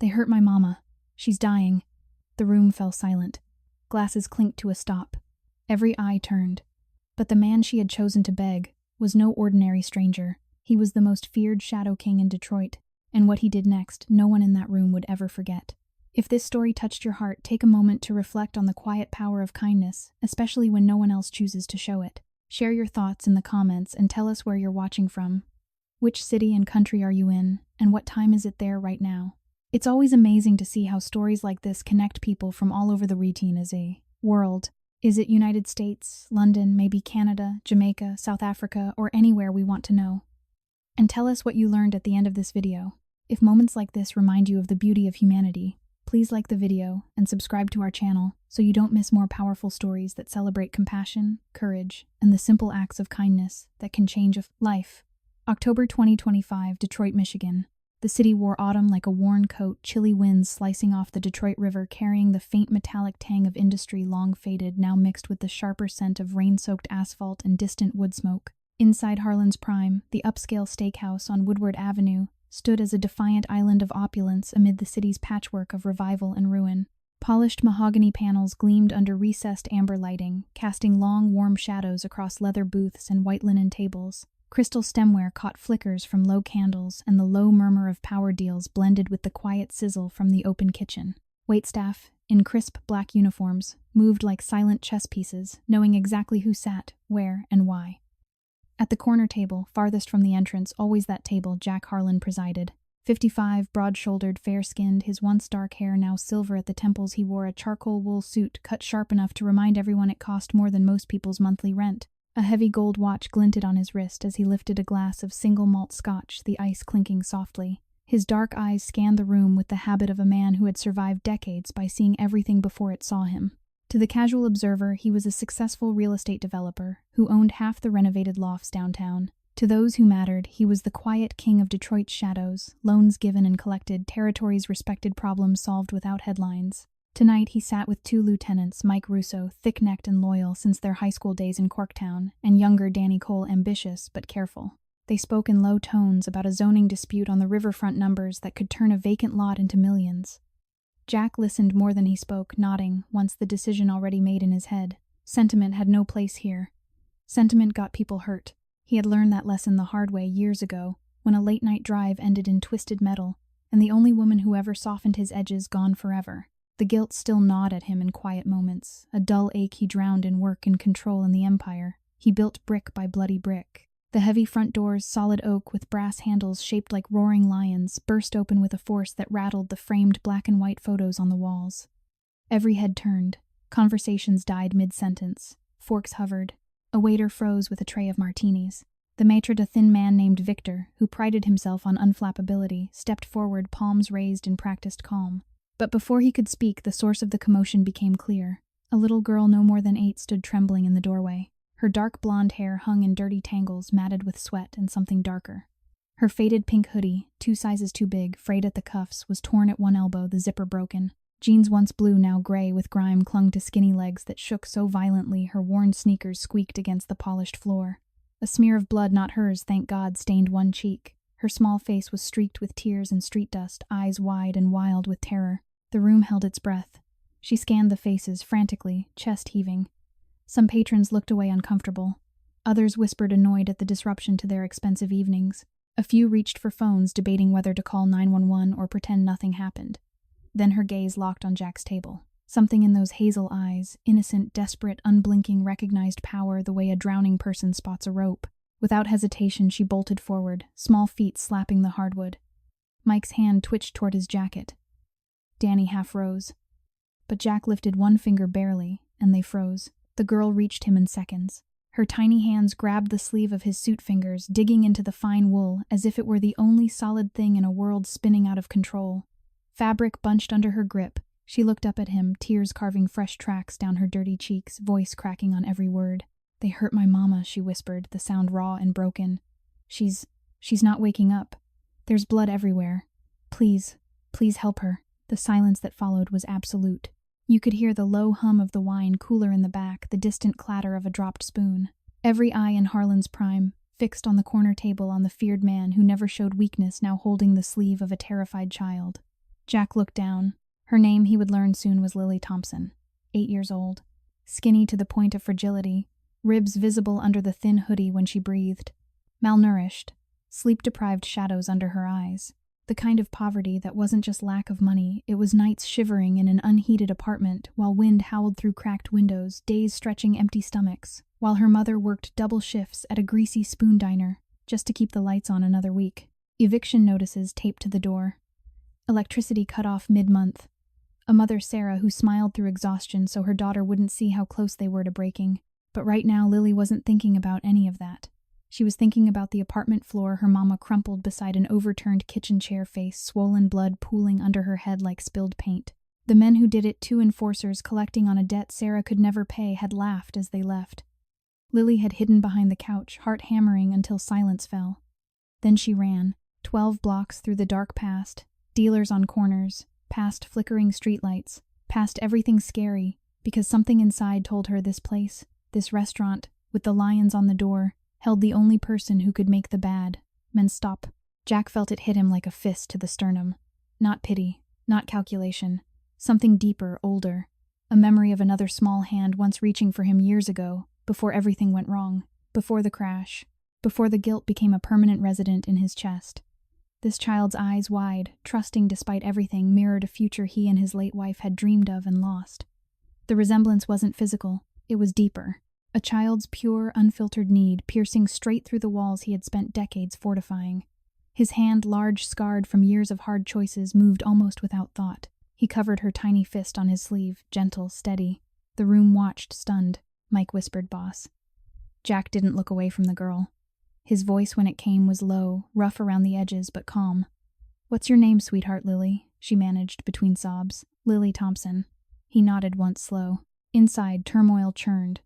They hurt my mama. She's dying." The room fell silent. Glasses clinked to a stop. Every eye turned. But the man she had chosen to beg was no ordinary stranger. He was the most feared Shadow King in Detroit, and what he did next, no one in that room would ever forget. If this story touched your heart, take a moment to reflect on the quiet power of kindness, especially when no one else chooses to show it. Share your thoughts in the comments and tell us where you're watching from. Which city and country are you in, and what time is it there right now? It's always amazing to see how stories like this connect people from all over the world. Is it United States, London, maybe Canada, Jamaica, South Africa, or anywhere we want to know? And tell us what you learned at the end of this video. If moments like this remind you of the beauty of humanity, please like the video and subscribe to our channel so you don't miss more powerful stories that celebrate compassion, courage, and the simple acts of kindness that can change a life. October 2025, Detroit, Michigan. The city wore autumn like a worn coat, chilly winds slicing off the Detroit River carrying the faint metallic tang of industry long faded, now mixed with the sharper scent of rain-soaked asphalt and distant wood smoke. Inside Harlan's Prime, the upscale steakhouse on Woodward Avenue stood as a defiant island of opulence amid the city's patchwork of revival and ruin. Polished mahogany panels gleamed under recessed amber lighting, casting long, warm shadows across leather booths and white linen tables. Crystal stemware caught flickers from low candles, and the low murmur of power deals blended with the quiet sizzle from the open kitchen. Waitstaff, in crisp black uniforms, moved like silent chess pieces, knowing exactly who sat, where, and why. At the corner table, farthest from the entrance, always that table, Jack Harlan presided. 55, broad-shouldered, fair-skinned, his once dark hair now silver at the temples, he wore a charcoal wool suit cut sharp enough to remind everyone it cost more than most people's monthly rent. A heavy gold watch glinted on his wrist as he lifted a glass of single malt scotch, the ice clinking softly. His dark eyes scanned the room with the habit of a man who had survived decades by seeing everything before it saw him. To the casual observer, he was a successful real estate developer who owned half the renovated lofts downtown. To those who mattered, he was the quiet king of Detroit's shadows, loans given and collected, territories respected, problems solved without headlines. Tonight he sat with two lieutenants, Mike Russo, thick-necked and loyal since their high school days in Corktown, and younger Danny Cole, ambitious but careful. They spoke in low tones about a zoning dispute on the riverfront numbers that could turn a vacant lot into millions. Jack listened more than he spoke, nodding, once the decision already made in his head. Sentiment had no place here. Sentiment got people hurt. He had learned that lesson the hard way years ago, when a late-night drive ended in twisted metal, and the only woman who ever softened his edges gone forever. The guilt still gnawed at him in quiet moments, a dull ache he drowned in work and control in the empire. He built brick by bloody brick. The heavy front doors, solid oak with brass handles shaped like roaring lions, burst open with a force that rattled the framed black and white photos on the walls. Every head turned. Conversations died mid-sentence. Forks hovered. A waiter froze with a tray of martinis. The maitre d', a thin man named Victor, who prided himself on unflappability, stepped forward, palms raised in practiced calm. But before he could speak, the source of the commotion became clear. A little girl no more than 8 stood trembling in the doorway. Her dark blonde hair hung in dirty tangles, matted with sweat and something darker. Her faded pink hoodie, 2 sizes too big, frayed at the cuffs, was torn at one elbow, the zipper broken. Jeans once blue, now gray with grime, clung to skinny legs that shook so violently her worn sneakers squeaked against the polished floor. A smear of blood, not hers, thank God, stained one cheek. Her small face was streaked with tears and street dust, eyes wide and wild with terror. The room held its breath. She scanned the faces frantically, chest heaving. Some patrons looked away uncomfortable. Others whispered annoyed at the disruption to their expensive evenings. A few reached for phones, debating whether to call 911 or pretend nothing happened. Then her gaze locked on Jack's table. Something in those hazel eyes, innocent, desperate, unblinking, recognized power the way a drowning person spots a rope. Without hesitation, she bolted forward, small feet slapping the hardwood. Mike's hand twitched toward his jacket. Danny half rose. But Jack lifted one finger barely, and they froze. The girl reached him in seconds. Her tiny hands grabbed the sleeve of his suit fingers, digging into the fine wool as if it were the only solid thing in a world spinning out of control. Fabric bunched under her grip. She looked up at him, tears carving fresh tracks down her dirty cheeks, voice cracking on every word. "They hurt my mama," she whispered, the sound raw and broken. She's not waking up. There's blood everywhere. Please help her." The silence that followed was absolute. You could hear the low hum of the wine cooler in the back, the distant clatter of a dropped spoon. Every eye in Harlan's Prime, fixed on the corner table on the feared man who never showed weakness, now holding the sleeve of a terrified child. Jack looked down. Her name, he would learn soon, was Lily Thompson, 8 years old. Skinny to the point of fragility, ribs visible under the thin hoodie when she breathed. Malnourished, sleep-deprived shadows under her eyes. The kind of poverty that wasn't just lack of money, it was nights shivering in an unheated apartment while wind howled through cracked windows, days stretching empty stomachs, while her mother worked double shifts at a greasy spoon diner just to keep the lights on another week. Eviction notices taped to the door. Electricity cut off mid-month. A mother, Sarah, who smiled through exhaustion so her daughter wouldn't see how close they were to breaking. But right now, Lily wasn't thinking about any of that. She was thinking about the apartment floor, her mama crumpled beside an overturned kitchen chair, face swollen, blood pooling under her head like spilled paint. The men who did it, 2 enforcers collecting on a debt Sarah could never pay, had laughed as they left. Lily had hidden behind the couch, heart hammering until silence fell. Then she ran, 12 blocks through the dark past, dealers on corners, past flickering streetlights, past everything scary, because something inside told her this place, this restaurant, with the lions on the door, held the only person who could make the bad men stop. Jack felt it hit him like a fist to the sternum. Not pity, not calculation, something deeper, older, a memory of another small hand once reaching for him years ago, before everything went wrong, before the crash, before the guilt became a permanent resident in his chest. This child's eyes wide, trusting despite everything, mirrored a future he and his late wife had dreamed of and lost. The resemblance wasn't physical, it was deeper. A child's pure, unfiltered need, piercing straight through the walls he had spent decades fortifying. His hand, large, scarred from years of hard choices, moved almost without thought. He covered her tiny fist on his sleeve, gentle, steady. The room watched, stunned. Mike whispered, "Boss." Jack didn't look away from the girl. His voice, when it came, was low, rough around the edges, but calm. "What's your name, sweetheart?" "Lily," she managed between sobs. "Lily Thompson." He nodded once, slow. Inside, turmoil churned.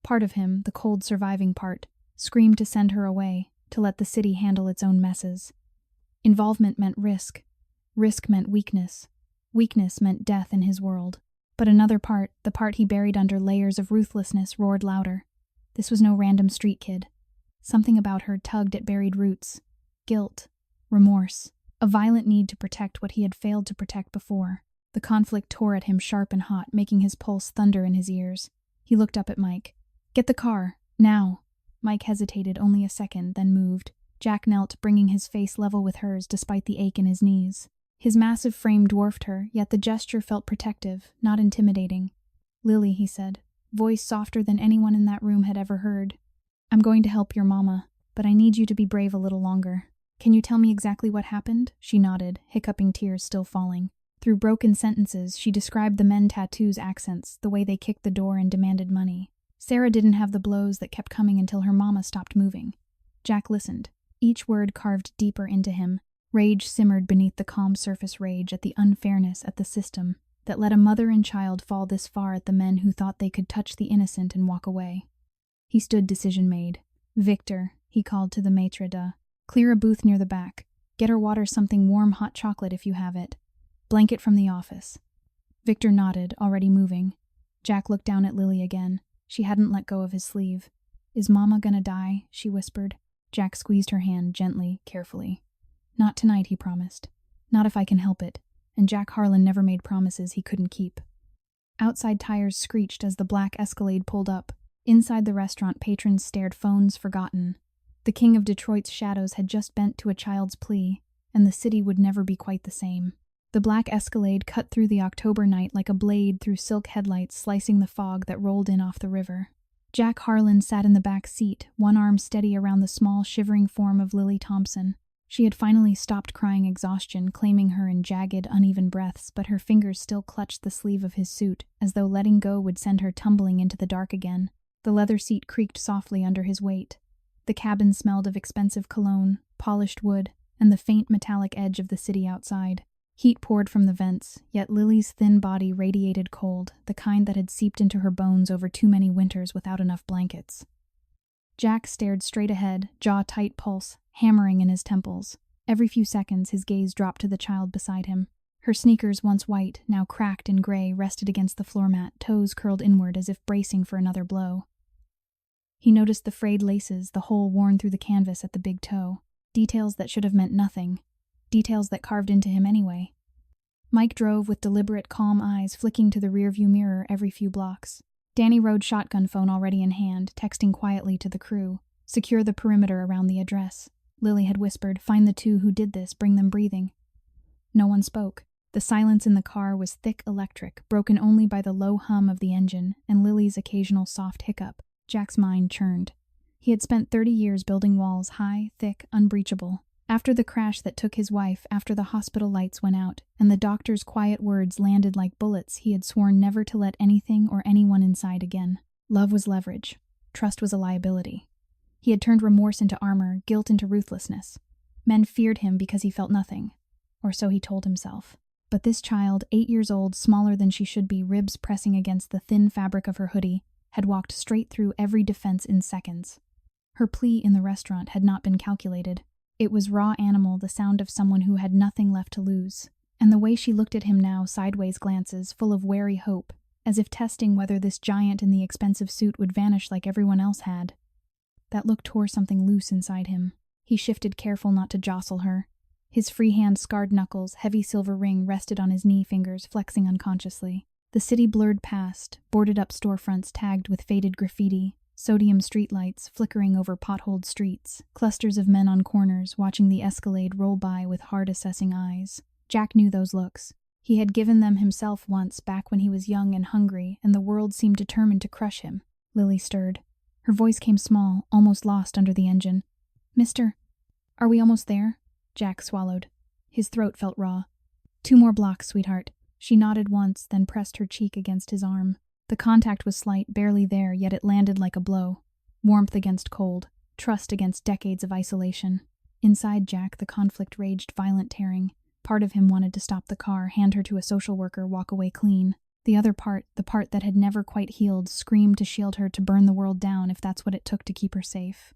Part of him, the cold surviving part, screamed to send her away, to let the city handle its own messes. Involvement meant risk. Risk meant weakness. Weakness meant death in his world. But another part, the part he buried under layers of ruthlessness, roared louder. This was no random street kid. Something about her tugged at buried roots. Guilt. Remorse. A violent need to protect what he had failed to protect before. The conflict tore at him sharp and hot, making his pulse thunder in his ears. He looked up at Mike. "Get the car. Now." Mike hesitated only a second, then moved. Jack knelt, bringing his face level with hers despite the ache in his knees. His massive frame dwarfed her, yet the gesture felt protective, not intimidating. "Lily," he said, voice softer than anyone in that room had ever heard. "I'm going to help your mama, but I need you to be brave a little longer. Can you tell me exactly what happened?" She nodded, hiccuping, tears still falling. Through broken sentences, she described the men tattoos' accents, the way they kicked the door and demanded money. Sarah didn't have the blows that kept coming until her mama stopped moving. Jack listened, each word carved deeper into him. Rage simmered beneath the calm surface, rage at the unfairness, at the system that let a mother and child fall this far, at the men who thought they could touch the innocent and walk away. He stood, decision made. "Victor," he called to the maitre d', "clear a booth near the back. Get her water, something warm, hot chocolate if you have it. Blanket from the office." Victor nodded, already moving. Jack looked down at Lily again. She hadn't let go of his sleeve. "Is Mama gonna die?" she whispered. Jack squeezed her hand gently, carefully. "Not tonight," he promised. "Not if I can help it." And Jack Harlan never made promises he couldn't keep. Outside, tires screeched as the black Escalade pulled up. Inside the restaurant, patrons stared, phones forgotten. The king of Detroit's shadows had just bent to a child's plea, and the city would never be quite the same. The black Escalade cut through the October night like a blade through silk headlights, slicing the fog that rolled in off the river. Jack Harlan sat in the back seat, one arm steady around the small, shivering form of Lily Thompson. She had finally stopped crying exhaustion, claiming her in jagged, uneven breaths, but her fingers still clutched the sleeve of his suit, as though letting go would send her tumbling into the dark again. The leather seat creaked softly under his weight. The cabin smelled of expensive cologne, polished wood, and the faint metallic edge of the city outside. Heat poured from the vents, yet Lily's thin body radiated cold, the kind that had seeped into her bones over too many winters without enough blankets. Jack stared straight ahead, jaw tight, pulse hammering in his temples. Every few seconds, his gaze dropped to the child beside him. Her sneakers, once white, now cracked and gray, rested against the floor mat, toes curled inward as if bracing for another blow. He noticed the frayed laces, the hole worn through the canvas at the big toe. Details that should have meant nothing. Details that carved into him anyway. Mike drove with deliberate, calm eyes flicking to the rearview mirror every few blocks. Danny rode shotgun phone already in hand, texting quietly to the crew. Secure the perimeter around the address. Lily had whispered, find the two who did this, bring them breathing. No one spoke. The silence in the car was thick electric, broken only by the low hum of the engine and Lily's occasional soft hiccup. Jack's mind churned. He had spent 30 years building walls high, thick, unbreachable. After the crash that took his wife, after the hospital lights went out, and the doctor's quiet words landed like bullets, he had sworn never to let anything or anyone inside again. Love was leverage. Trust was a liability. He had turned remorse into armor, guilt into ruthlessness. Men feared him because he felt nothing. Or so he told himself. But this child, 8 years old, smaller than she should be, ribs pressing against the thin fabric of her hoodie, had walked straight through every defense in seconds. Her plea in the restaurant had not been calculated. It was raw animal, the sound of someone who had nothing left to lose. And the way she looked at him now, sideways glances, full of wary hope, as if testing whether this giant in the expensive suit would vanish like everyone else had. That look tore something loose inside him. He shifted, careful not to jostle her. His free hand, scarred knuckles, heavy silver ring rested on his knee fingers, flexing unconsciously. The city blurred past, boarded up storefronts tagged with faded graffiti, sodium streetlights flickering over potholed streets, clusters of men on corners watching the Escalade roll by with hard assessing eyes. Jack knew those looks. He had given them himself once, back when he was young and hungry, and the world seemed determined to crush him. Lily stirred. Her voice came small, almost lost under the engine. Mister, are we almost there? Jack swallowed. His throat felt raw. 2 more blocks, sweetheart. She nodded once, then pressed her cheek against his arm. The contact was slight, barely there, yet it landed like a blow. Warmth against cold, trust against decades of isolation. Inside Jack, the conflict raged, violent tearing. Part of him wanted to stop the car, hand her to a social worker, walk away clean. The other part, the part that had never quite healed, screamed to shield her, to burn the world down if that's what it took to keep her safe.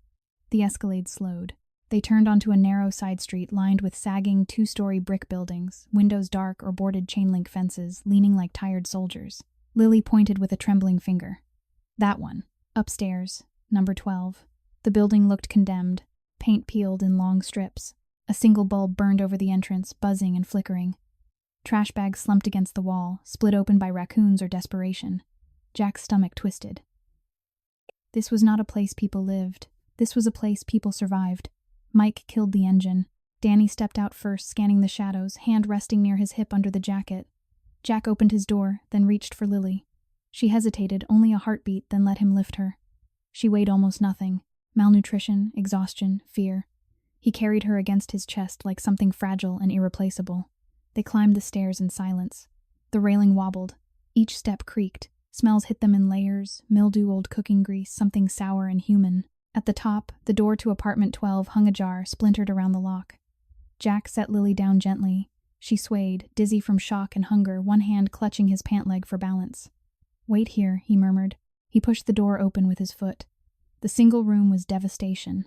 The Escalade slowed. They turned onto a narrow side street lined with sagging 2-story brick buildings, windows dark or boarded chain-link fences, leaning like tired soldiers. Lily pointed with a trembling finger. That one. Upstairs. Number 12. The building looked condemned, paint peeled in long strips. A single bulb burned over the entrance, buzzing and flickering. Trash bags slumped against the wall, split open by raccoons or desperation. Jack's stomach twisted. This was not a place people lived. This was a place people survived. Mike killed the engine. Danny stepped out first, scanning the shadows, hand resting near his hip under the jacket. Jack opened his door, then reached for Lily. She hesitated, only a heartbeat, then let him lift her. She weighed almost nothing. Malnutrition, exhaustion, fear. He carried her against his chest like something fragile and irreplaceable. They climbed the stairs in silence. The railing wobbled. Each step creaked. Smells hit them in layers, mildew, old cooking grease, something sour and human. At the top, the door to apartment 12 hung ajar, splintered around the lock. Jack set Lily down gently. She swayed, dizzy from shock and hunger, one hand clutching his pant leg for balance. Wait here, he murmured. He pushed the door open with his foot. The single room was devastation.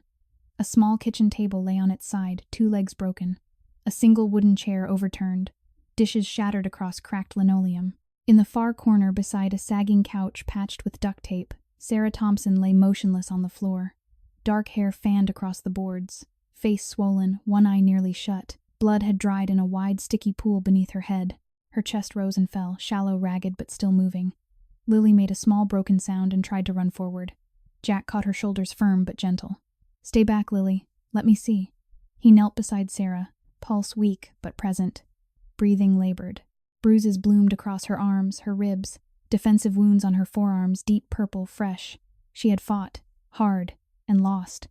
A small kitchen table lay on its side, 2 legs broken. A single wooden chair overturned. Dishes shattered across cracked linoleum. In the far corner, beside a sagging couch patched with duct tape, Sarah Thompson lay motionless on the floor. Dark hair fanned across the boards. Face swollen, one eye nearly shut. Blood had dried in a wide, sticky pool beneath her head. Her chest rose and fell, shallow, ragged, but still moving. Lily made a small broken sound and tried to run forward. Jack caught her shoulders firm but gentle. Stay back, Lily. Let me see. He knelt beside Sarah, pulse weak but present. Breathing labored. Bruises bloomed across her arms, her ribs. Defensive wounds on her forearms, deep purple, fresh. She had fought, hard, and lost.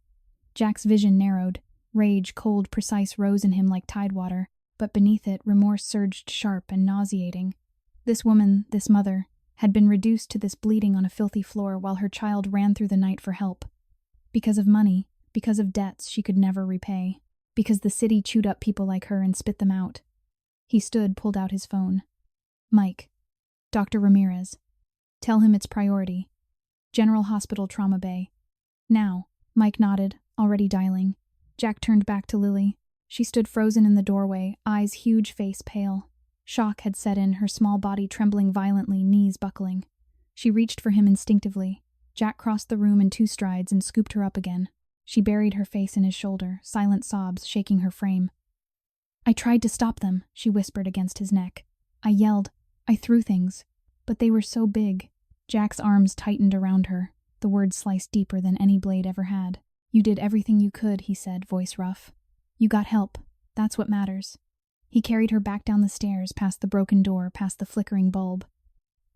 Jack's vision narrowed. Rage, cold, precise, rose in him like tidewater, but beneath it, remorse surged sharp and nauseating. This woman, this mother, had been reduced to this bleeding on a filthy floor while her child ran through the night for help. Because of money, because of debts she could never repay, because the city chewed up people like her and spit them out. He stood, pulled out his phone. Mike. Dr. Ramirez. Tell him it's priority. General Hospital, Trauma Bay. Now. Mike nodded, already dialing. Jack turned back to Lily. She stood frozen in the doorway, eyes huge, face pale. Shock had set in, her small body trembling violently, knees buckling. She reached for him instinctively. Jack crossed the room in 2 strides and scooped her up again. She buried her face in his shoulder, silent sobs shaking her frame. I tried to stop them, she whispered against his neck. I yelled. I threw things. But they were so big. Jack's arms tightened around her. The words sliced deeper than any blade ever had. You did everything you could, he said, voice rough. You got help. That's what matters. He carried her back down the stairs, past the broken door, past the flickering bulb.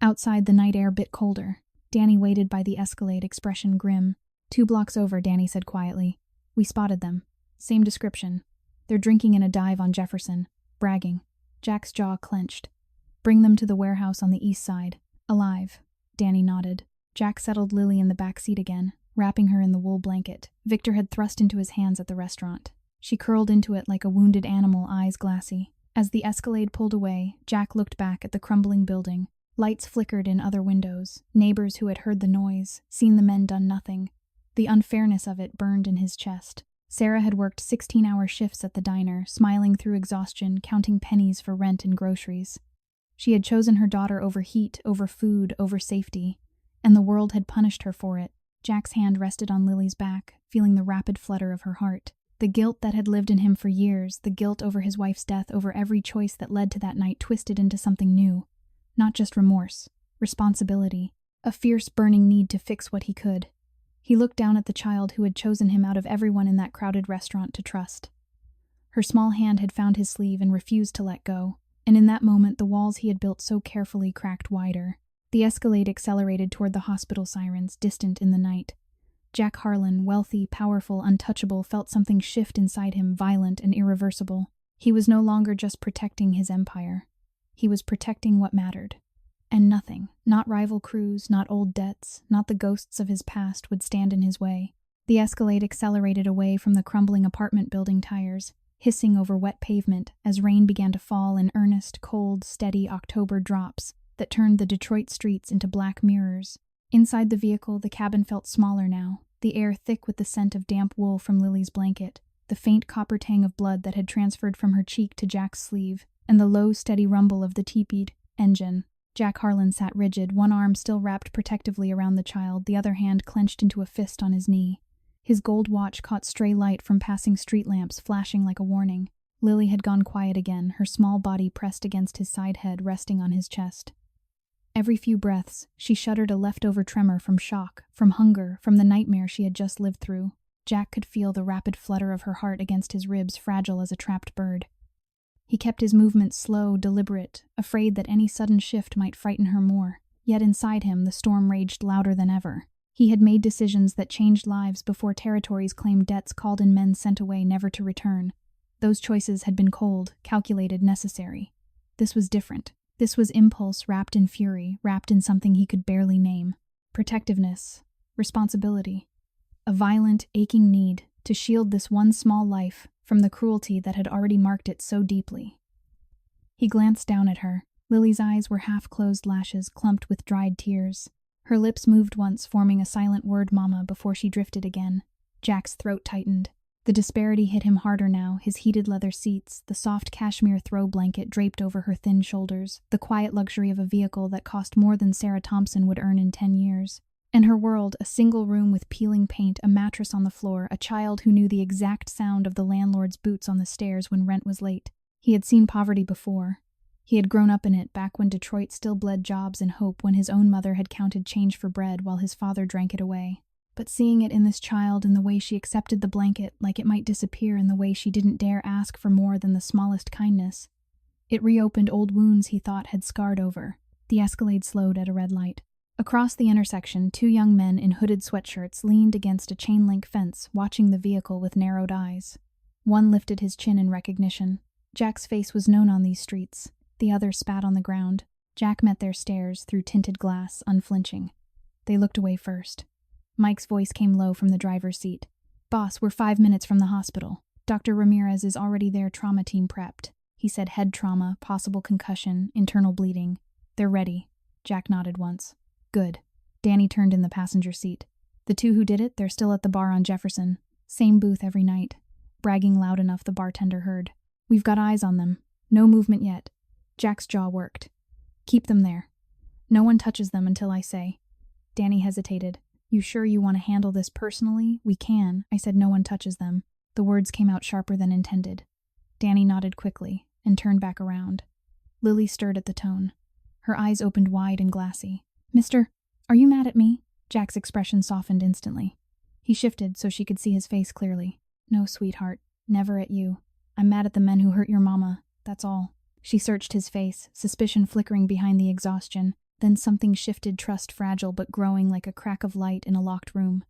Outside, the night air bit colder. Danny waited by the Escalade, expression grim. 2 blocks over, Danny said quietly. We spotted them. Same description. They're drinking in a dive on Jefferson. Bragging. Jack's jaw clenched. Bring them to the warehouse on the east side. Alive. Danny nodded. Jack settled Lily in the back seat again, wrapping her in the wool blanket Victor had thrust into his hands at the restaurant. She curled into it like a wounded animal, eyes glassy. As the Escalade pulled away, Jack looked back at the crumbling building. Lights flickered in other windows. Neighbors who had heard the noise, seen the men done nothing. The unfairness of it burned in his chest. Sarah had worked 16-hour shifts at the diner, smiling through exhaustion, counting pennies for rent and groceries. She had chosen her daughter over heat, over food, over safety, and the world had punished her for it. Jack's hand rested on Lily's back, feeling the rapid flutter of her heart. The guilt that had lived in him for years, the guilt over his wife's death, over every choice that led to that night, twisted into something new. Not just remorse, responsibility, a fierce burning need to fix what he could. He looked down at the child who had chosen him out of everyone in that crowded restaurant to trust. Her small hand had found his sleeve and refused to let go, and in that moment the walls he had built so carefully cracked wider. The Escalade accelerated toward the hospital sirens, distant in the night. Jack Harlan, wealthy, powerful, untouchable, felt something shift inside him, violent and irreversible. He was no longer just protecting his empire. He was protecting what mattered. And nothing, not rival crews, not old debts, not the ghosts of his past, would stand in his way. The Escalade accelerated away from the crumbling apartment building tires, hissing over wet pavement as rain began to fall in earnest, cold, steady October drops that turned the Detroit streets into black mirrors. Inside the vehicle, the cabin felt smaller now, the air thick with the scent of damp wool from Lily's blanket, the faint copper tang of blood that had transferred from her cheek to Jack's sleeve, and the low, steady rumble of the teepeed engine. Jack Harlan sat rigid, one arm still wrapped protectively around the child, the other hand clenched into a fist on his knee. His gold watch caught stray light from passing street lamps, flashing like a warning. Lily had gone quiet again, her small body pressed against his side head, resting on his chest. Every few breaths, she shuddered a leftover tremor from shock, from hunger, from the nightmare she had just lived through. Jack could feel the rapid flutter of her heart against his ribs, fragile as a trapped bird. He kept his movements slow, deliberate, afraid that any sudden shift might frighten her more. Yet inside him, the storm raged louder than ever. He had made decisions that changed lives before territories claimed debts, called in men sent away never to return. Those choices had been cold, calculated, necessary. This was different. This was impulse wrapped in fury, wrapped in something he could barely name. Protectiveness. Responsibility. A violent, aching need to shield this one small life from the cruelty that had already marked it so deeply. He glanced down at her. Lily's eyes were half-closed lashes clumped with dried tears. Her lips moved once, forming a silent word, "Mama," before she drifted again. Jack's throat tightened. The disparity hit him harder now, his heated leather seats, the soft cashmere throw blanket draped over her thin shoulders, the quiet luxury of a vehicle that cost more than Sarah Thompson would earn in 10 years. And her world, a single room with peeling paint, a mattress on the floor, a child who knew the exact sound of the landlord's boots on the stairs when rent was late. He had seen poverty before. He had grown up in it back when Detroit still bled jobs and hope, when his own mother had counted change for bread while his father drank it away. But seeing it in this child, in the way she accepted the blanket like it might disappear, in the way she didn't dare ask for more than the smallest kindness, it reopened old wounds he thought had scarred over. The Escalade slowed at a red light. Across the intersection, 2 young men in hooded sweatshirts leaned against a chain-link fence, watching the vehicle with narrowed eyes. One lifted his chin in recognition. Jack's face was known on these streets. The other spat on the ground. Jack met their stares through tinted glass, unflinching. They looked away first. Mike's voice came low from the driver's seat. "Boss, we're 5 minutes from the hospital. Dr. Ramirez is already there, trauma team prepped." He said head trauma, possible concussion, internal bleeding. "They're ready." Jack nodded once. "Good." Danny turned in the passenger seat. "The 2 who did it, they're still at the bar on Jefferson. Same booth every night." Bragging loud enough the bartender heard. "We've got eyes on them. No movement yet." Jack's jaw worked. "Keep them there. No one touches them until I say." Danny hesitated. "You sure you want to handle this personally?" "We can." I said no one touches them. The words came out sharper than intended. Danny nodded quickly and turned back around. Lily stirred at the tone. Her eyes opened wide and glassy. Mister, are you mad at me? Jack's expression softened instantly. He shifted so she could see his face clearly. No, sweetheart, never at you. I'm mad at the men who hurt your mama, that's all. She searched his face, suspicion flickering behind the exhaustion. Then something shifted, trust fragile but growing like a crack of light in a locked room.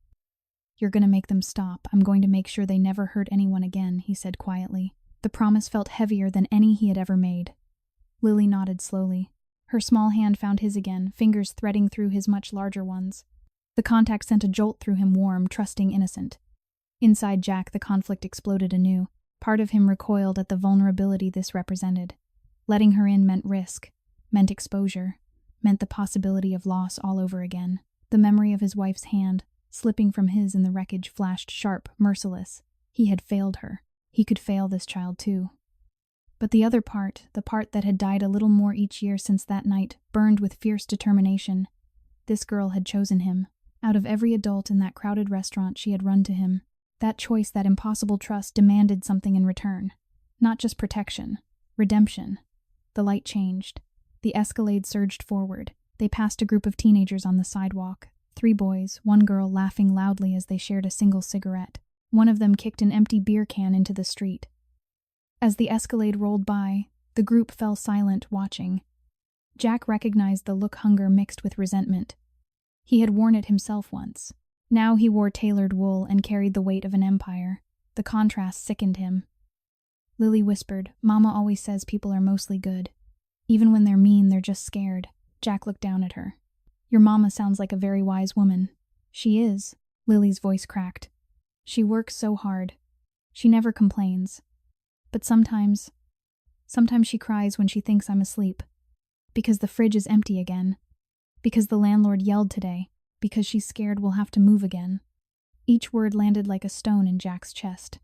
You're gonna make them stop. I'm going to make sure they never hurt anyone again, he said quietly. The promise felt heavier than any he had ever made. Lily nodded slowly. Her small hand found his again, fingers threading through his much larger ones. The contact sent a jolt through him, warm, trusting, innocent. Inside Jack, the conflict exploded anew. Part of him recoiled at the vulnerability this represented. Letting her in meant risk, meant exposure, meant the possibility of loss all over again. The memory of his wife's hand, slipping from his in the wreckage, flashed sharp, merciless. He had failed her. He could fail this child too. But the other part, the part that had died a little more each year since that night, burned with fierce determination. This girl had chosen him. Out of every adult in that crowded restaurant, she had run to him. That choice, that impossible trust, demanded something in return. Not just protection, redemption. The light changed. The Escalade surged forward. They passed a group of teenagers on the sidewalk. 3 boys, 1 girl laughing loudly as they shared a single cigarette. One of them kicked an empty beer can into the street. As the Escalade rolled by, the group fell silent, watching. Jack recognized the look, hunger mixed with resentment. He had worn it himself once. Now he wore tailored wool and carried the weight of an empire. The contrast sickened him. Lily whispered, Mama always says people are mostly good. Even when they're mean, they're just scared. Jack looked down at her. Your mama sounds like a very wise woman. She is. Lily's voice cracked. She works so hard. She never complains. But sometimes she cries when she thinks I'm asleep. Because the fridge is empty again. Because the landlord yelled today. Because she's scared we'll have to move again. Each word landed like a stone in Jack's chest.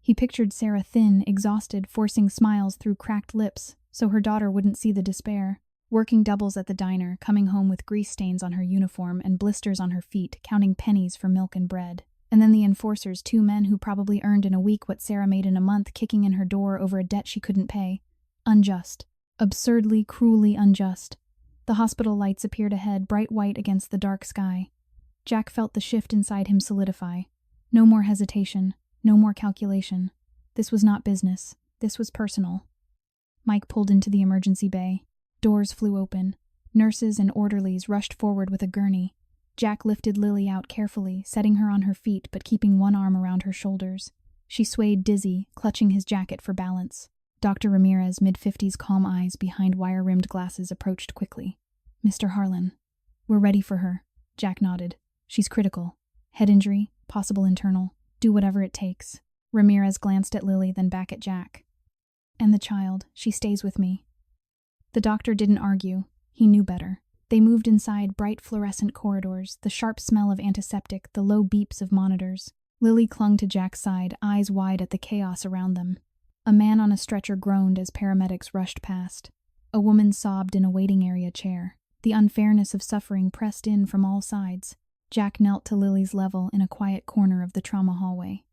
He pictured Sarah thin, exhausted, forcing smiles through cracked lips so her daughter wouldn't see the despair. Working doubles at the diner, coming home with grease stains on her uniform and blisters on her feet, counting pennies for milk and bread. And then the enforcers, 2 men who probably earned in a week what Sarah made in a month, kicking in her door over a debt she couldn't pay. Unjust. Absurdly, cruelly unjust. The hospital lights appeared ahead, bright white against the dark sky. Jack felt the shift inside him solidify. No more hesitation. No more calculation. This was not business. This was personal. Mike pulled into the emergency bay. Doors flew open. Nurses and orderlies rushed forward with a gurney. Jack lifted Lily out carefully, setting her on her feet but keeping one arm around her shoulders. She swayed dizzy, clutching his jacket for balance. Dr. Ramirez, mid-50s, calm eyes behind wire-rimmed glasses, approached quickly. Mr. Harlan. We're ready for her. Jack nodded. She's critical. Head injury, possible internal. Do whatever it takes. Ramirez glanced at Lily, then back at Jack. And the child, she stays with me. The doctor didn't argue. He knew better. They moved inside bright fluorescent corridors, the sharp smell of antiseptic, the low beeps of monitors. Lily clung to Jack's side, eyes wide at the chaos around them. A man on a stretcher groaned as paramedics rushed past. A woman sobbed in a waiting area chair. The unfairness of suffering pressed in from all sides. Jack knelt to Lily's level in a quiet corner of the trauma hallway.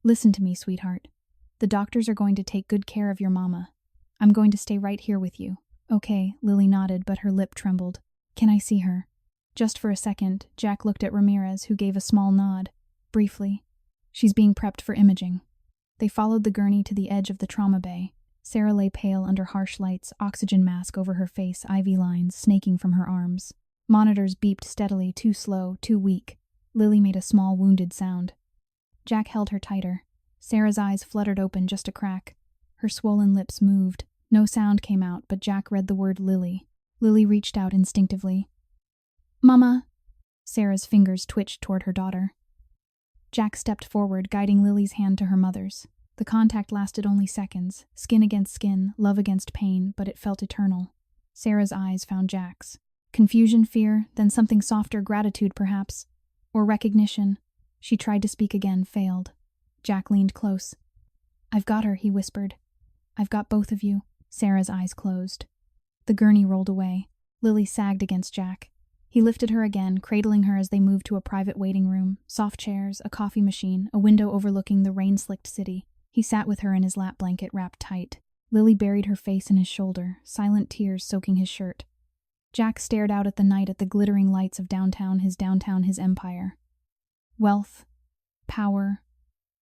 Listen to me, sweetheart. The doctors are going to take good care of your mama. I'm going to stay right here with you. Okay, Lily nodded, but her lip trembled. Can I see her? Just for a second, Jack looked at Ramirez, who gave a small nod. Briefly. She's being prepped for imaging. They followed the gurney to the edge of the trauma bay. Sarah lay pale under harsh lights, oxygen mask over her face, IV lines snaking from her arms. Monitors beeped steadily, too slow, too weak. Lily made a small, wounded sound. Jack held her tighter. Sarah's eyes fluttered open just a crack. Her swollen lips moved. No sound came out, but Jack read the word Lily. Lily reached out instinctively. Mama! Sarah's fingers twitched toward her daughter. Jack stepped forward, guiding Lily's hand to her mother's. The contact lasted only seconds, skin against skin, love against pain, but it felt eternal. Sarah's eyes found Jack's. Confusion, fear, then something softer, gratitude perhaps. Or recognition. She tried to speak again, failed. Jack leaned close. I've got her, he whispered. I've got both of you. Sarah's eyes closed. The gurney rolled away. Lily sagged against Jack. He lifted her again, cradling her as they moved to a private waiting room, soft chairs, a coffee machine, a window overlooking the rain-slicked city. He sat with her in his lap blanket wrapped tight. Lily buried her face in his shoulder, silent tears soaking his shirt. Jack stared out at the night, at the glittering lights of downtown, his empire. Wealth, power,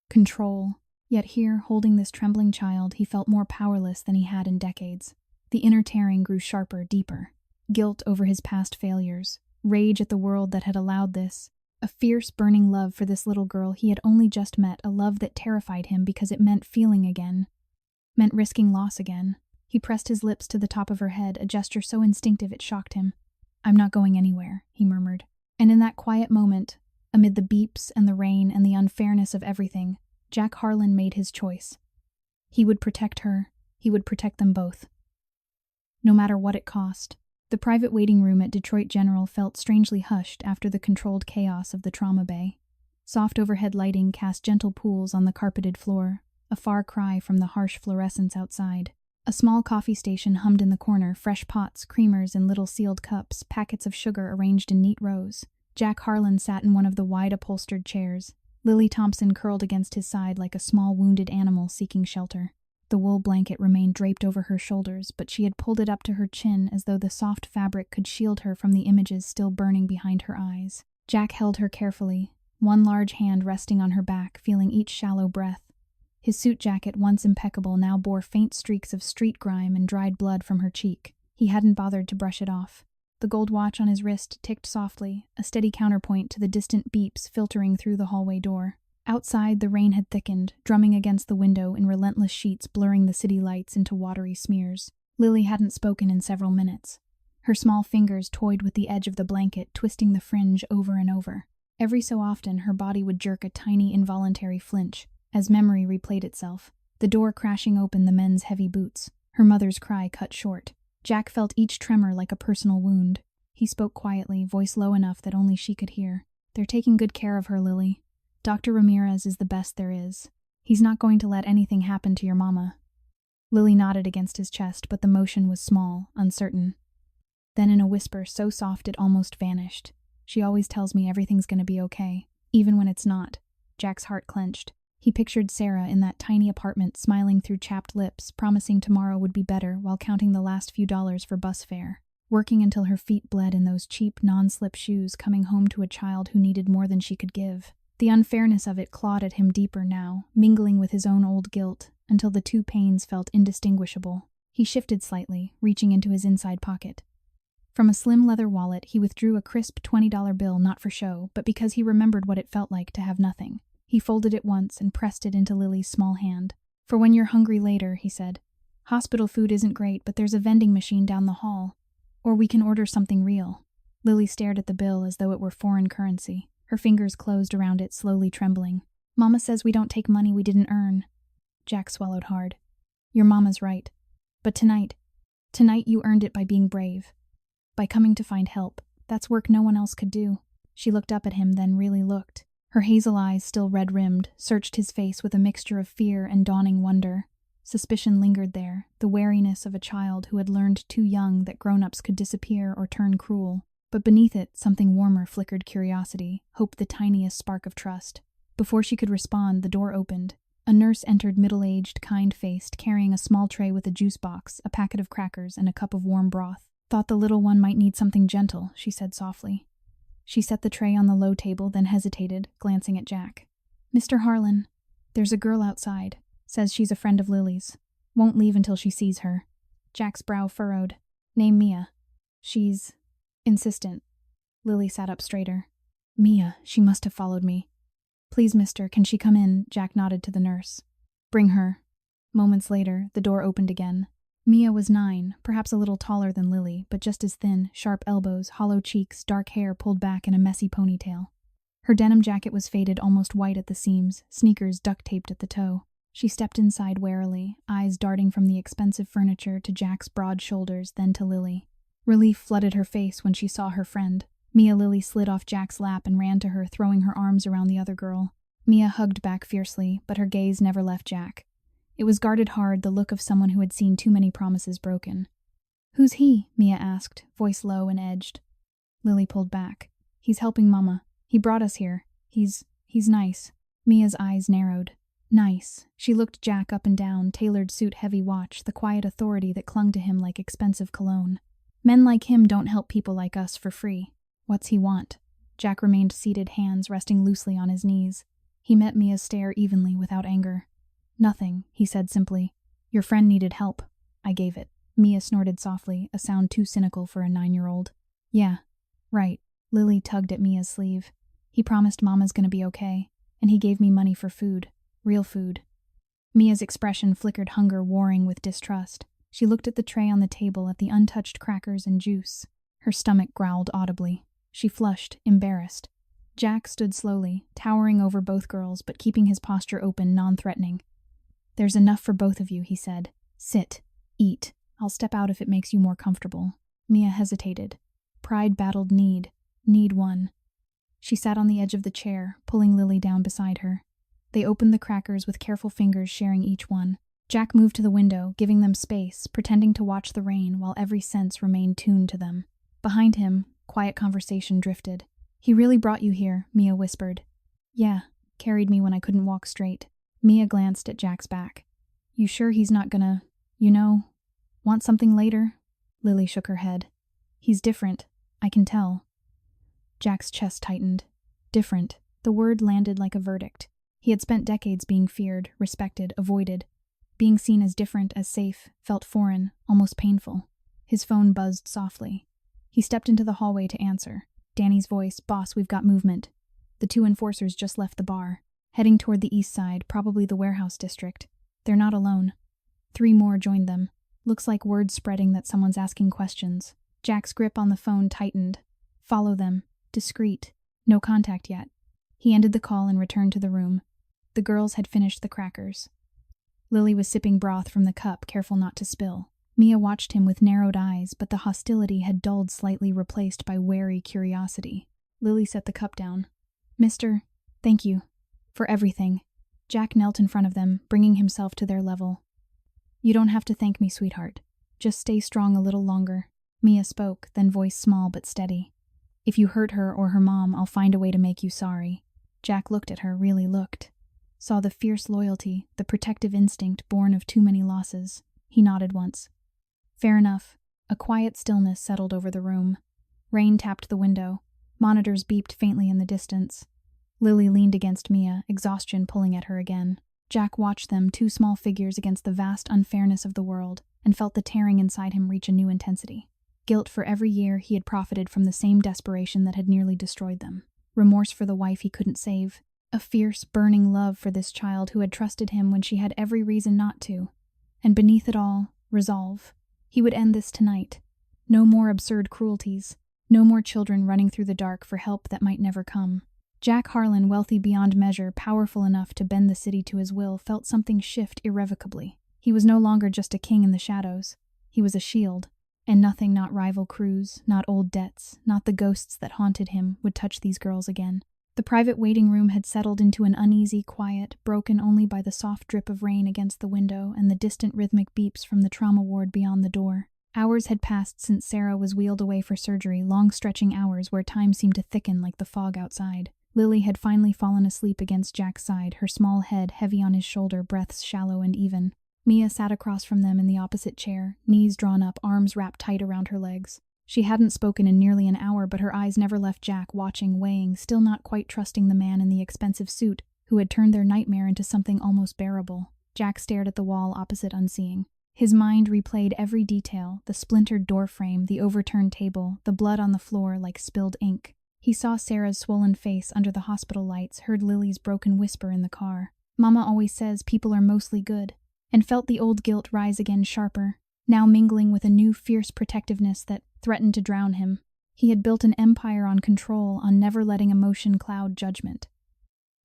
control. Yet here, holding this trembling child, he felt more powerless than he had in decades. The inner tearing grew sharper, deeper. Guilt over his past failures, rage at the world that had allowed this, a fierce, burning love for this little girl he had only just met, a love that terrified him because it meant feeling again, meant risking loss again. He pressed his lips to the top of her head, a gesture so instinctive it shocked him. "I'm not going anywhere," he murmured. And in that quiet moment, amid the beeps and the rain and the unfairness of everything, Jack Harlan made his choice. He would protect her. He would protect them both. No matter what it cost. The private waiting room at Detroit General felt strangely hushed after the controlled chaos of the trauma bay. Soft overhead lighting cast gentle pools on the carpeted floor, a far cry from the harsh fluorescence outside. A small coffee station hummed in the corner, fresh pots, creamers in little sealed cups, packets of sugar arranged in neat rows. Jack Harlan sat in one of the wide upholstered chairs. Lily Thompson curled against his side like a small wounded animal seeking shelter. The wool blanket remained draped over her shoulders, but she had pulled it up to her chin as though the soft fabric could shield her from the images still burning behind her eyes. Jack held her carefully, one large hand resting on her back, feeling each shallow breath. His suit jacket, once impeccable, now bore faint streaks of street grime and dried blood from her cheek. He hadn't bothered to brush it off. The gold watch on his wrist ticked softly, a steady counterpoint to the distant beeps filtering through the hallway door. Outside, the rain had thickened, drumming against the window in relentless sheets, blurring the city lights into watery smears. Lily hadn't spoken in several minutes. Her small fingers toyed with the edge of the blanket, twisting the fringe over and over. Every so often, her body would jerk a tiny, involuntary flinch, as memory replayed itself. The door crashing open, the men's heavy boots. Her mother's cry cut short. Jack felt each tremor like a personal wound. He spoke quietly, voice low enough that only she could hear. "They're taking good care of her, Lily. Dr. Ramirez is the best there is. He's not going to let anything happen to your mama." Lily nodded against his chest, but the motion was small, uncertain. Then in a whisper so soft it almost vanished. "She always tells me everything's going to be okay, even when it's not." Jack's heart clenched. He pictured Sarah in that tiny apartment, smiling through chapped lips, promising tomorrow would be better while counting the last few dollars for bus fare. Working until her feet bled in those cheap, non-slip shoes, coming home to a child who needed more than she could give. The unfairness of it clawed at him deeper now, mingling with his own old guilt, until the two pains felt indistinguishable. He shifted slightly, reaching into his inside pocket. From a slim leather wallet, he withdrew a crisp $20 bill, not for show, but because he remembered what it felt like to have nothing. He folded it once and pressed it into Lily's small hand. "For when you're hungry later," he said. "Hospital food isn't great, but there's a vending machine down the hall. Or we can order something real." Lily stared at the bill as though it were foreign currency. Her fingers closed around it, slowly trembling. "Mama says we don't take money we didn't earn." Jack swallowed hard. "Your mama's right. But tonight you earned it by being brave. By coming to find help. That's work no one else could do." She looked up at him, then really looked. Her hazel eyes, still red-rimmed, searched his face with a mixture of fear and dawning wonder. Suspicion lingered there, the wariness of a child who had learned too young that grown-ups could disappear or turn cruel. But beneath it, something warmer flickered: curiosity, hope, the tiniest spark of trust. Before she could respond, the door opened. A nurse entered, middle-aged, kind-faced, carrying a small tray with a juice box, a packet of crackers, and a cup of warm broth. "Thought the little one might need something gentle," she said softly. She set the tray on the low table, then hesitated, glancing at Jack. "Mr. Harlan, there's a girl outside. Says she's a friend of Lily's. Won't leave until she sees her." Jack's brow furrowed. "Name Mia. She's insistent." Lily sat up straighter. "Mia, she must have followed me." "Please, mister, can she come in?" Jack nodded to the nurse. "Bring her." Moments later, the door opened again. Mia was 9, perhaps a little taller than Lily, but just as thin, sharp elbows, hollow cheeks, dark hair pulled back in a messy ponytail. Her denim jacket was faded, almost white at the seams, sneakers duct-taped at the toe. She stepped inside warily, eyes darting from the expensive furniture to Jack's broad shoulders, then to Lily. Relief flooded her face when she saw her friend. Mia Lily slid off Jack's lap and ran to her, throwing her arms around the other girl. Mia hugged back fiercely, but her gaze never left Jack. It was guarded hard, the look of someone who had seen too many promises broken. "Who's he?" Mia asked, voice low and edged. Lily pulled back. "He's helping Mama. He brought us here. He's nice." Mia's eyes narrowed. Nice. She looked Jack up and down, tailored suit, heavy watch, the quiet authority that clung to him like expensive cologne. Men like him don't help people like us for free. What's he want? Jack remained seated, hands resting loosely on his knees. He met Mia's stare evenly, without anger. Nothing, he said simply. Your friend needed help. I gave it. Mia snorted softly, a sound too cynical for a 9-year-old. Yeah, right. Lily tugged at Mia's sleeve. He promised Mama's gonna be okay, and he gave me money for food. Real food. Mia's expression flickered, hunger warring with distrust. She looked at the tray on the table, at the untouched crackers and juice. Her stomach growled audibly. She flushed, embarrassed. Jack stood slowly, towering over both girls, but keeping his posture open, non-threatening. There's enough for both of you, he said. Sit. Eat. I'll step out if it makes you more comfortable. Mia hesitated. Pride battled need. Need won. She sat on the edge of the chair, pulling Lily down beside her. They opened the crackers with careful fingers, sharing each one. Jack moved to the window, giving them space, pretending to watch the rain while every sense remained tuned to them. Behind him, quiet conversation drifted. He really brought you here, Mia whispered. Yeah, carried me when I couldn't walk straight. Mia glanced at Jack's back. You sure he's not gonna, want something later? Lily shook her head. He's different, I can tell. Jack's chest tightened. Different. The word landed like a verdict. He had spent decades being feared, respected, avoided. Being seen as different, as safe, felt foreign, almost painful. His phone buzzed softly. He stepped into the hallway to answer. Danny's voice, Boss, we've got movement. The 2 enforcers just left the bar, heading toward the east side, probably the warehouse district. They're not alone. 3 more joined them. Looks like word spreading that someone's asking questions. Jack's grip on the phone tightened. Follow them. Discreet. No contact yet. He ended the call and returned to the room. The girls had finished the crackers. Lily was sipping broth from the cup, careful not to spill. Mia watched him with narrowed eyes, but the hostility had dulled slightly, replaced by wary curiosity. Lily set the cup down. Mister, thank you. For everything. Jack knelt in front of them, bringing himself to their level. You don't have to thank me, sweetheart. Just stay strong a little longer. Mia spoke, then voice small but steady. If you hurt her or her mom, I'll find a way to make you sorry. Jack looked at her, really looked. Saw the fierce loyalty, the protective instinct born of too many losses. He nodded once. Fair enough. A quiet stillness settled over the room. Rain tapped the window. Monitors beeped faintly in the distance. Lily leaned against Mia, exhaustion pulling at her again. Jack watched them, 2 small figures against the vast unfairness of the world, and felt the tearing inside him reach a new intensity. Guilt for every year he had profited from the same desperation that had nearly destroyed them. Remorse for the wife he couldn't save. A fierce, burning love for this child who had trusted him when she had every reason not to. And beneath it all, resolve. He would end this tonight. No more absurd cruelties. No more children running through the dark for help that might never come. Jack Harlan, wealthy beyond measure, powerful enough to bend the city to his will, felt something shift irrevocably. He was no longer just a king in the shadows. He was a shield. And nothing, not rival crews, not old debts, not the ghosts that haunted him, would touch these girls again. The private waiting room had settled into an uneasy quiet, broken only by the soft drip of rain against the window and the distant rhythmic beeps from the trauma ward beyond the door. Hours had passed since Sarah was wheeled away for surgery, long stretching hours where time seemed to thicken like the fog outside. Lily had finally fallen asleep against Jack's side, her small head heavy on his shoulder, breaths shallow and even. Mia sat across from them in the opposite chair, knees drawn up, arms wrapped tight around her legs. She hadn't spoken in nearly an hour, but her eyes never left Jack, watching, weighing, still not quite trusting the man in the expensive suit who had turned their nightmare into something almost bearable. Jack stared at the wall opposite, unseeing. His mind replayed every detail, the splintered doorframe, the overturned table, the blood on the floor like spilled ink. He saw Sarah's swollen face under the hospital lights, heard Lily's broken whisper in the car. Mama always says people are mostly good. And felt the old guilt rise again sharper, now mingling with a new fierce protectiveness that threatened to drown him. He had built an empire on control, on never letting emotion cloud judgment.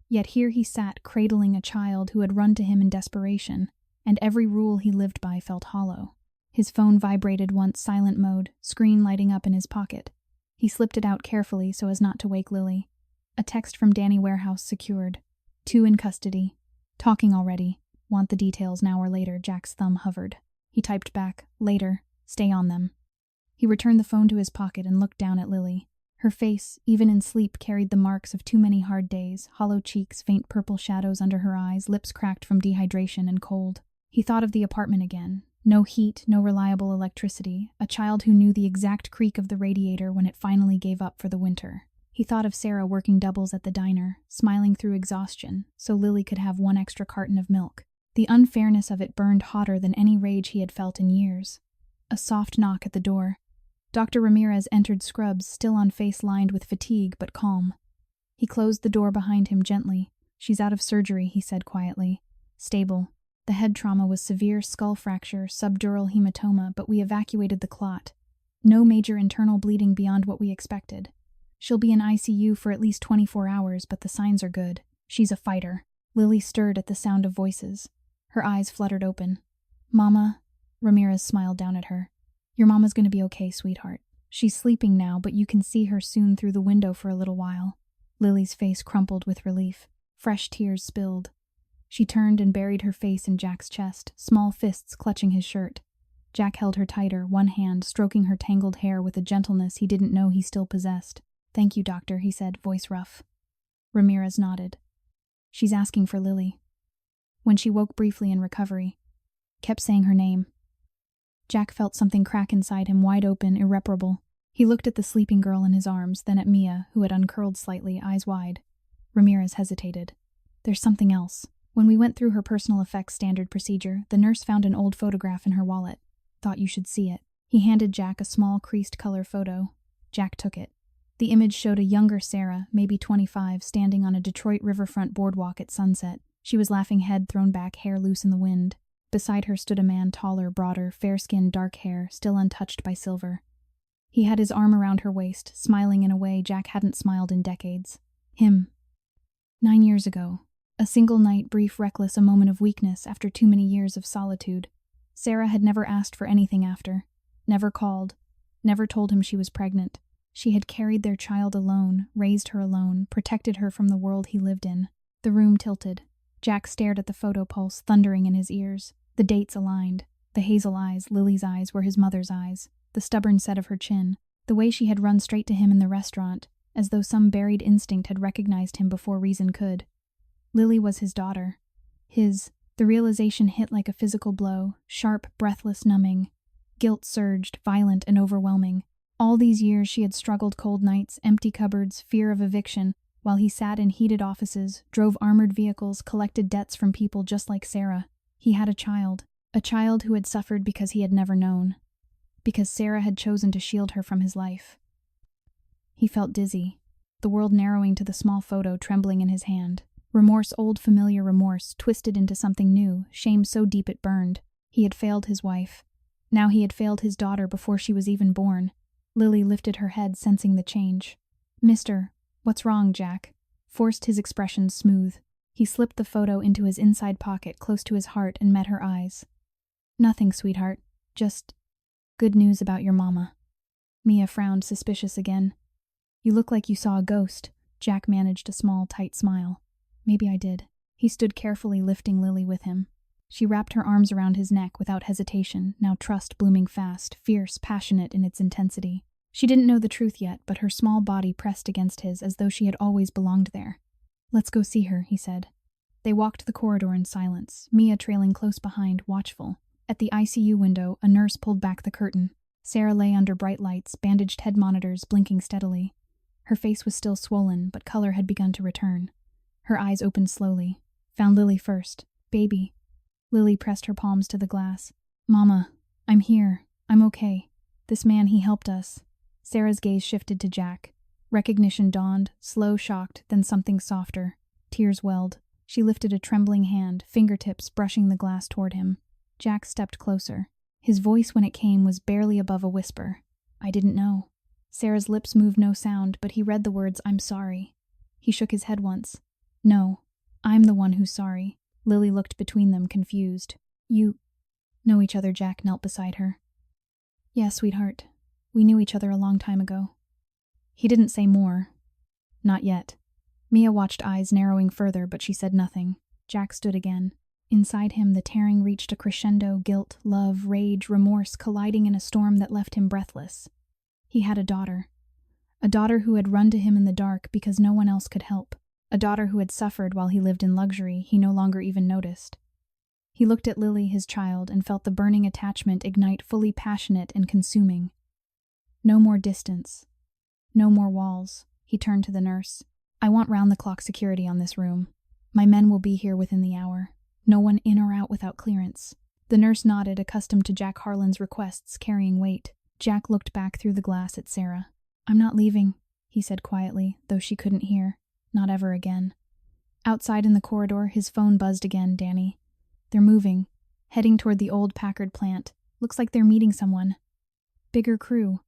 Yet here he sat, cradling a child who had run to him in desperation, and every rule he lived by felt hollow. His phone vibrated once, silent mode, screen lighting up in his pocket. He slipped it out carefully so as not to wake Lily. A text from Danny Warehouse secured. 2 in custody. Talking already. Want the details now or later, Jack's thumb hovered. He typed back, later, stay on them. He returned the phone to his pocket and looked down at Lily. Her face, even in sleep, carried the marks of too many hard days, hollow cheeks, faint purple shadows under her eyes, lips cracked from dehydration and cold. He thought of the apartment again. No heat, no reliable electricity, a child who knew the exact creak of the radiator when it finally gave up for the winter. He thought of Sarah working doubles at the diner, smiling through exhaustion, so Lily could have one extra carton of milk. The unfairness of it burned hotter than any rage he had felt in years. A soft knock at the door. Dr. Ramirez entered scrubs, still on face lined with fatigue but calm. He closed the door behind him gently. "She's out of surgery," he said quietly. "Stable. The head trauma was severe skull fracture, subdural hematoma, but we evacuated the clot. No major internal bleeding beyond what we expected. She'll be in ICU for at least 24 hours, but the signs are good. She's a fighter." Lily stirred at the sound of voices. Her eyes fluttered open. "Mama," Ramirez smiled down at her. "Your mama's gonna be okay, sweetheart. She's sleeping now, but you can see her soon through the window for a little while." Lily's face crumpled with relief. Fresh tears spilled. She turned and buried her face in Jack's chest, small fists clutching his shirt. Jack held her tighter, one hand stroking her tangled hair with a gentleness he didn't know he still possessed. "Thank you, doctor," he said, voice rough. Ramirez nodded. "She's asking for Lily." When she woke briefly in recovery, kept saying her name. Jack felt something crack inside him, wide open, irreparable. He looked at the sleeping girl in his arms, then at Mia, who had uncurled slightly, eyes wide. Ramirez hesitated. "There's something else. When we went through her personal effects standard procedure, the nurse found an old photograph in her wallet. Thought you should see it." He handed Jack a small creased color photo. Jack took it. The image showed a younger Sarah, maybe 25, standing on a Detroit riverfront boardwalk at sunset. She was laughing, head thrown back, hair loose in the wind. Beside her stood a man, taller, broader, fair-skinned, dark hair, still untouched by silver. He had his arm around her waist, smiling in a way Jack hadn't smiled in decades. Him. 9 years ago. A single night, brief, reckless, a moment of weakness after too many years of solitude. Sarah had never asked for anything after. Never called. Never told him she was pregnant. She had carried their child alone, raised her alone, protected her from the world he lived in. The room tilted. Jack stared at the photo pulse thundering in his ears. The dates aligned. The hazel eyes, Lily's eyes, were his mother's eyes. The stubborn set of her chin. The way she had run straight to him in the restaurant, as though some buried instinct had recognized him before reason could. Lily was his daughter. His. The realization hit like a physical blow, sharp, breathless, numbing. Guilt surged, violent and overwhelming. All these years she had struggled, cold nights, empty cupboards, fear of eviction, while he sat in heated offices, drove armored vehicles, collected debts from people just like Sarah. He had a child who had suffered because he had never known, because Sarah had chosen to shield her from his life. He felt dizzy, the world narrowing to the small photo trembling in his hand. Remorse, old familiar remorse, twisted into something new, shame so deep it burned. He had failed his wife. Now he had failed his daughter before she was even born. Lily lifted her head, sensing the change. "Mister, what's wrong, Jack?" Forced his expression smooth. He slipped the photo into his inside pocket close to his heart and met her eyes. "Nothing, sweetheart. Just good news about your mama." Mia frowned, suspicious again. "You look like you saw a ghost." Jack managed a small, tight smile. "Maybe I did." He stood carefully, lifting Lily with him. She wrapped her arms around his neck without hesitation, now trust blooming fast, fierce, passionate in its intensity. She didn't know the truth yet, but her small body pressed against his as though she had always belonged there. "Let's go see her," he said. They walked the corridor in silence, Mia trailing close behind, watchful. At the ICU window, a nurse pulled back the curtain. Sarah lay under bright lights, bandaged head monitors blinking steadily. Her face was still swollen, but color had begun to return. Her eyes opened slowly. "Found Lily first. Baby." Lily pressed her palms to the glass. "Mama, I'm here. I'm okay. This man, he helped us." Sarah's gaze shifted to Jack. Recognition dawned, slow, shocked, then something softer. Tears welled. She lifted a trembling hand, fingertips brushing the glass toward him. Jack stepped closer. His voice, when it came, was barely above a whisper. "I didn't know." Sarah's lips moved no sound, but he read the words, "I'm sorry." He shook his head once. "No, I'm the one who's sorry." Lily looked between them, confused. "You know each other?" Jack knelt beside her. "Yeah, sweetheart. We knew each other a long time ago." He didn't say more. Not yet. Mia watched, eyes narrowing further, but she said nothing. Jack stood again. Inside him, the tearing reached a crescendo, guilt, love, rage, remorse colliding in a storm that left him breathless. He had a daughter. A daughter who had run to him in the dark because no one else could help. A daughter who had suffered while he lived in luxury he no longer even noticed. He looked at Lily, his child, and felt the burning attachment ignite fully passionate and consuming. No more distance. No more walls. He turned to the nurse. I want round-the-clock security on this room. My men will be here within the hour. No one in or out without clearance. The nurse nodded, accustomed to Jack Harlan's requests carrying weight. Jack looked back through the glass at Sarah. I'm not leaving, he said quietly, though she couldn't hear. Not ever again. Outside in the corridor, his phone buzzed again. Danny. They're moving, heading toward the old Packard plant. Looks like they're meeting someone. Bigger crew.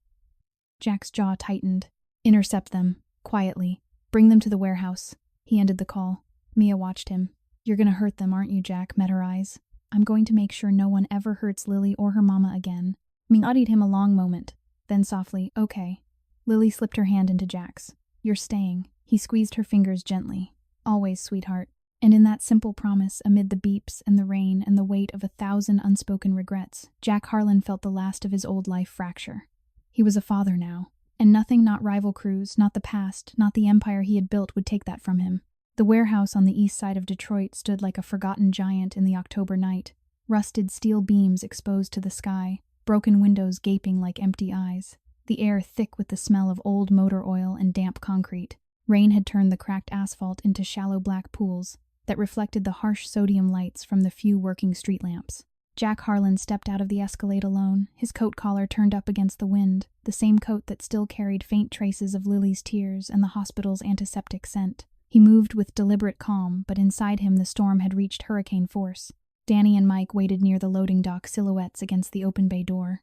Jack's jaw tightened. Intercept them, quietly. Bring them to the warehouse. He ended the call. Mia watched him. You're gonna hurt them, aren't you, Jack? Met her eyes. I'm going to make sure no one ever hurts Lily or her mama again. Mia eyed him a long moment. Then softly, okay. Lily slipped her hand into Jack's. You're staying. He squeezed her fingers gently. Always, sweetheart. And in that simple promise, amid the beeps and the rain and the weight of 1,000 unspoken regrets, Jack Harlan felt the last of his old life fracture. He was a father now, and nothing, not rival crews, not the past, not the empire he had built, would take that from him. The warehouse on the east side of Detroit stood like a forgotten giant in the October night, rusted steel beams exposed to the sky, broken windows gaping like empty eyes, the air thick with the smell of old motor oil and damp concrete. Rain had turned the cracked asphalt into shallow black pools that reflected the harsh sodium lights from the few working street lamps. Jack Harlan stepped out of the Escalade alone, his coat collar turned up against the wind, the same coat that still carried faint traces of Lily's tears and the hospital's antiseptic scent. He moved with deliberate calm, but inside him the storm had reached hurricane force. Danny and Mike waited near the loading dock, silhouettes against the open bay door.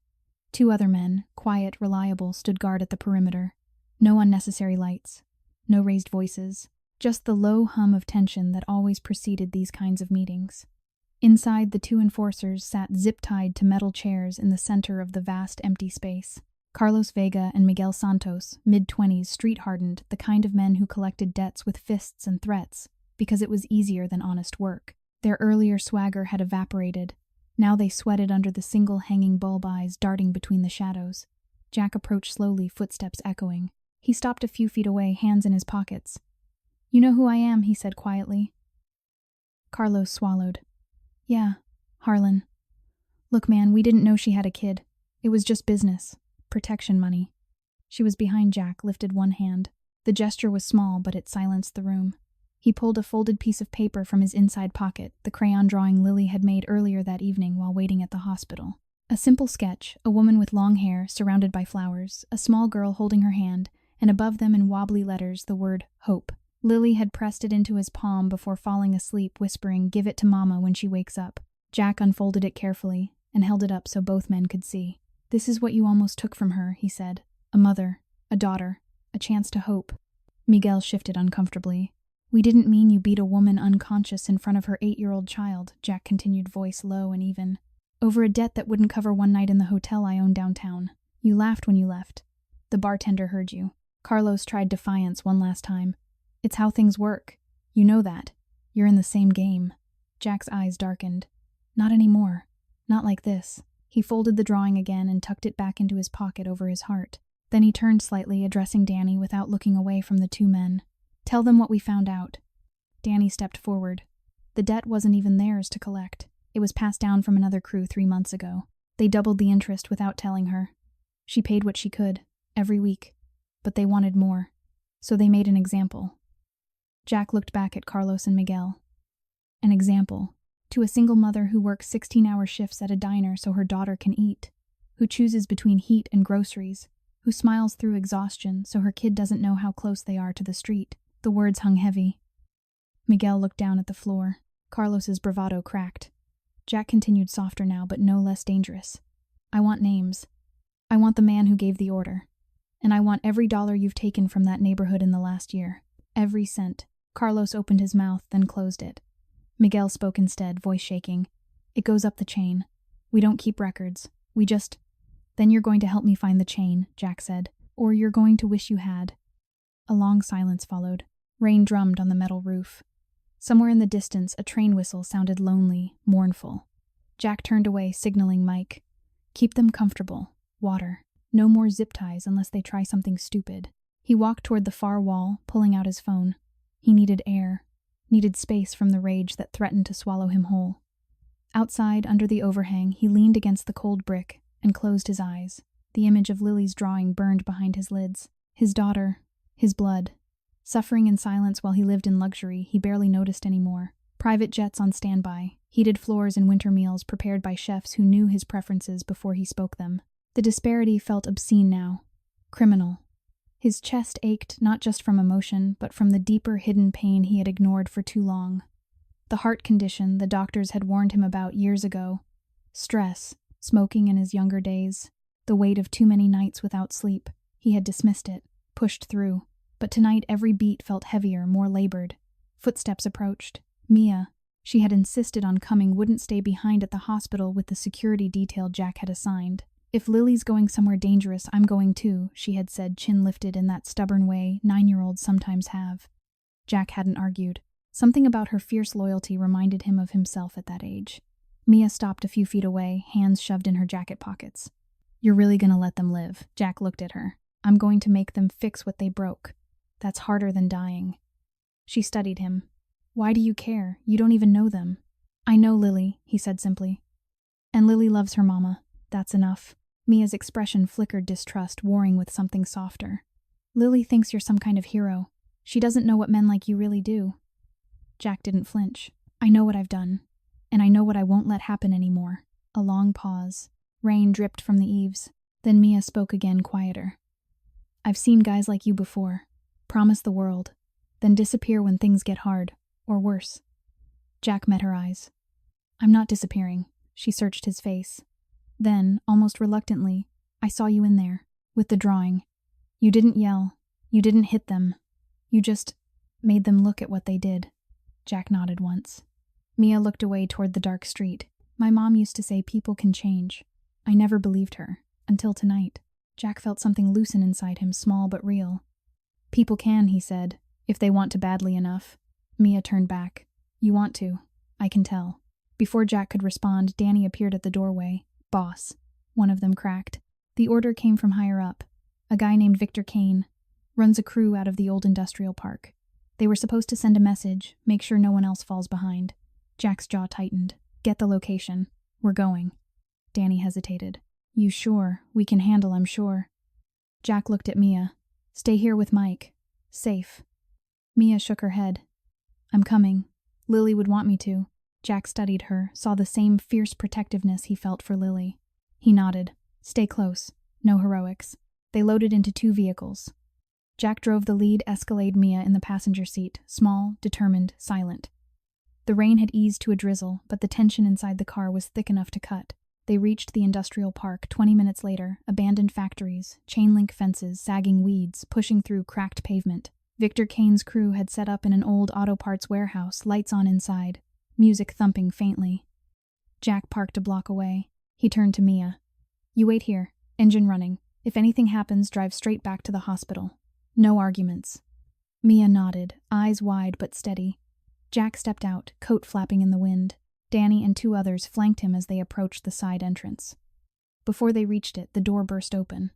2 other men, quiet, reliable, stood guard at the perimeter. No unnecessary lights. No raised voices. Just the low hum of tension that always preceded these kinds of meetings. Inside, the 2 enforcers sat zip-tied to metal chairs in the center of the vast empty space. Carlos Vega and Miguel Santos, mid-20s, street-hardened, the kind of men who collected debts with fists and threats, because it was easier than honest work. Their earlier swagger had evaporated. Now they sweated under the single hanging bulb eyes darting between the shadows. Jack approached slowly, footsteps echoing. He stopped a few feet away, hands in his pockets. You know who I am, he said quietly. Carlos swallowed. Yeah, Harlan. Look, man, we didn't know she had a kid. It was just business. Protection money. She was behind Jack, lifted one hand. The gesture was small, but it silenced the room. He pulled a folded piece of paper from his inside pocket, the crayon drawing Lily had made earlier that evening while waiting at the hospital. A simple sketch, a woman with long hair, surrounded by flowers, a small girl holding her hand, and above them in wobbly letters the word hope. Lily had pressed it into his palm before falling asleep, whispering, "Give it to Mama when she wakes up." Jack unfolded it carefully and held it up so both men could see. This is what you almost took from her, he said. A mother, a daughter, a chance to hope. Miguel shifted uncomfortably. We didn't mean you beat a woman unconscious in front of her 8-year-old child, Jack continued, voice low and even. Over a debt that wouldn't cover one night in the hotel I own downtown. You laughed when you left. The bartender heard you. Carlos tried defiance one last time. It's how things work. You know that. You're in the same game. Jack's eyes darkened. Not anymore. Not like this. He folded the drawing again and tucked it back into his pocket over his heart. Then he turned slightly, addressing Danny without looking away from the 2 men. Tell them what we found out. Danny stepped forward. The debt wasn't even theirs to collect. It was passed down from another crew 3 months ago. They doubled the interest without telling her. She paid what she could, every week. But they wanted more. So they made an example. Jack looked back at Carlos and Miguel. An example. To a single mother who works 16-hour shifts at a diner so her daughter can eat. Who chooses between heat and groceries. Who smiles through exhaustion so her kid doesn't know how close they are to the street. The words hung heavy. Miguel looked down at the floor. Carlos's bravado cracked. Jack continued, softer now, but no less dangerous. I want names. I want the man who gave the order. And I want every dollar you've taken from that neighborhood in the last year. Every cent. Carlos opened his mouth, then closed it. Miguel spoke instead, voice shaking. It goes up the chain. We don't keep records. We just... Then you're going to help me find the chain, Jack said. Or you're going to wish you had. A long silence followed. Rain drummed on the metal roof. Somewhere in the distance, a train whistle sounded lonely, mournful. Jack turned away, signaling Mike. Keep them comfortable. Water. No more zip ties unless they try something stupid. He walked toward the far wall, pulling out his phone. He needed air, needed space from the rage that threatened to swallow him whole. Outside, under the overhang, he leaned against the cold brick and closed his eyes. The image of Lily's drawing burned behind his lids. His daughter, his blood. Suffering in silence while he lived in luxury, he barely noticed anymore. Private jets on standby, heated floors and winter meals prepared by chefs who knew his preferences before he spoke them. The disparity felt obscene now. Criminal. His chest ached not just from emotion, but from the deeper hidden pain he had ignored for too long. The heart condition the doctors had warned him about years ago. Stress, smoking in his younger days, the weight of too many nights without sleep. He had dismissed it, pushed through. But tonight every beat felt heavier, more labored. Footsteps approached. Mia, she had insisted on coming, wouldn't stay behind at the hospital with the security detail Jack had assigned. If Lily's going somewhere dangerous, I'm going too, she had said, chin lifted in that stubborn way 9-year-olds sometimes have. Jack hadn't argued. Something about her fierce loyalty reminded him of himself at that age. Mia stopped a few feet away, hands shoved in her jacket pockets. You're really gonna let them live? Jack looked at her. I'm going to make them fix what they broke. That's harder than dying. She studied him. Why do you care? You don't even know them. I know Lily, he said simply. And Lily loves her mama. That's enough. Mia's expression flickered distrust, warring with something softer. Lily thinks you're some kind of hero. She doesn't know what men like you really do. Jack didn't flinch. I know what I've done. And I know what I won't let happen anymore. A long pause. Rain dripped from the eaves. Then Mia spoke again, quieter. I've seen guys like you before. Promise the world. Then disappear when things get hard. Or worse. Jack met her eyes. I'm not disappearing. She searched his face. Then, almost reluctantly, I saw you in there, with the drawing. You didn't yell. You didn't hit them. You just made them look at what they did. Jack nodded once. Mia looked away toward the dark street. My mom used to say people can change. I never believed her, until tonight. Jack felt something loosen inside him, small but real. People can, he said, if they want to badly enough. Mia turned back. You want to. I can tell. Before Jack could respond, Danny appeared at the doorway. Boss. One of them cracked. The order came from higher up. A guy named Victor Kane. Runs a crew out of the old industrial park. They were supposed to send a message, make sure no one else falls behind. Jack's jaw tightened. Get the location. We're going. Danny hesitated. You sure? We can handle, I'm sure. Jack looked at Mia. Stay here with Mike. Safe. Mia shook her head. I'm coming. Lily would want me to. Jack studied her, saw the same fierce protectiveness he felt for Lily. He nodded. Stay close. No heroics. They loaded into 2 vehicles. Jack drove the lead Escalade, Mia in the passenger seat, small, determined, silent. The rain had eased to a drizzle, but the tension inside the car was thick enough to cut. They reached the industrial park 20 minutes later, abandoned factories, chain-link fences, sagging weeds, pushing through cracked pavement. Victor Kane's crew had set up in an old auto parts warehouse, lights on inside, music thumping faintly. Jack parked a block away. He turned to Mia. You wait here, engine running. If anything happens, drive straight back to the hospital. No arguments. Mia nodded, eyes wide but steady. Jack stepped out, coat flapping in the wind. Danny and 2 others flanked him as they approached the side entrance. Before they reached it, the door burst open.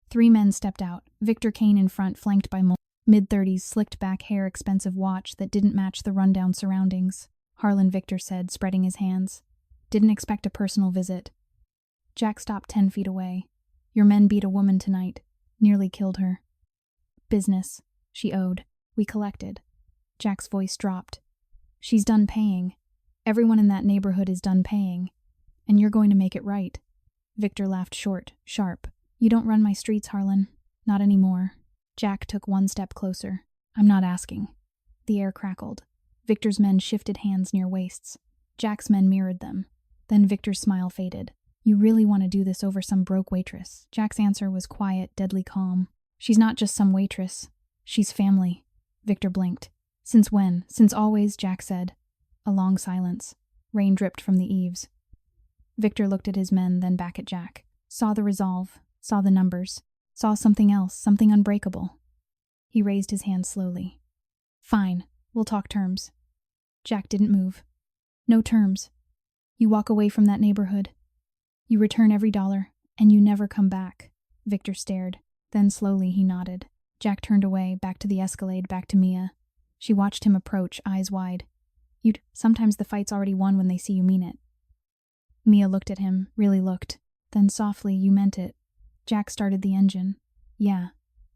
3 men stepped out, Victor Kane in front, flanked by mid-30s, slicked-back hair, expensive watch that didn't match the rundown surroundings. Harlan Victor said, spreading his hands. Didn't expect a personal visit. Jack stopped 10 feet away. Your men beat a woman tonight. Nearly killed her. Business. She owed. We collected. Jack's voice dropped. She's done paying. Everyone in that neighborhood is done paying. And you're going to make it right. Victor laughed short, sharp. You don't run my streets, Harlan. Not anymore. Jack took 1 step closer. I'm not asking. The air crackled. Victor's men shifted hands near waists. Jack's men mirrored them. Then Victor's smile faded. You really want to do this over some broke waitress? Jack's answer was quiet, deadly calm. She's not just some waitress. She's family. Victor blinked. Since when? Since always, Jack said. A long silence. Rain dripped from the eaves. Victor looked at his men, then back at Jack. Saw the resolve. Saw the numbers. Saw something else, something unbreakable. He raised his hand slowly. Fine. We'll talk terms. Jack didn't move. No terms. You walk away from that neighborhood. You return every dollar, and you never come back. Victor stared. Then slowly he nodded. Jack turned away, back to the Escalade, back to Mia. She watched him approach, eyes wide. Sometimes the fight's already won when they see you mean it. Mia looked at him, really looked. Then softly, you meant it. Jack started the engine. Yeah,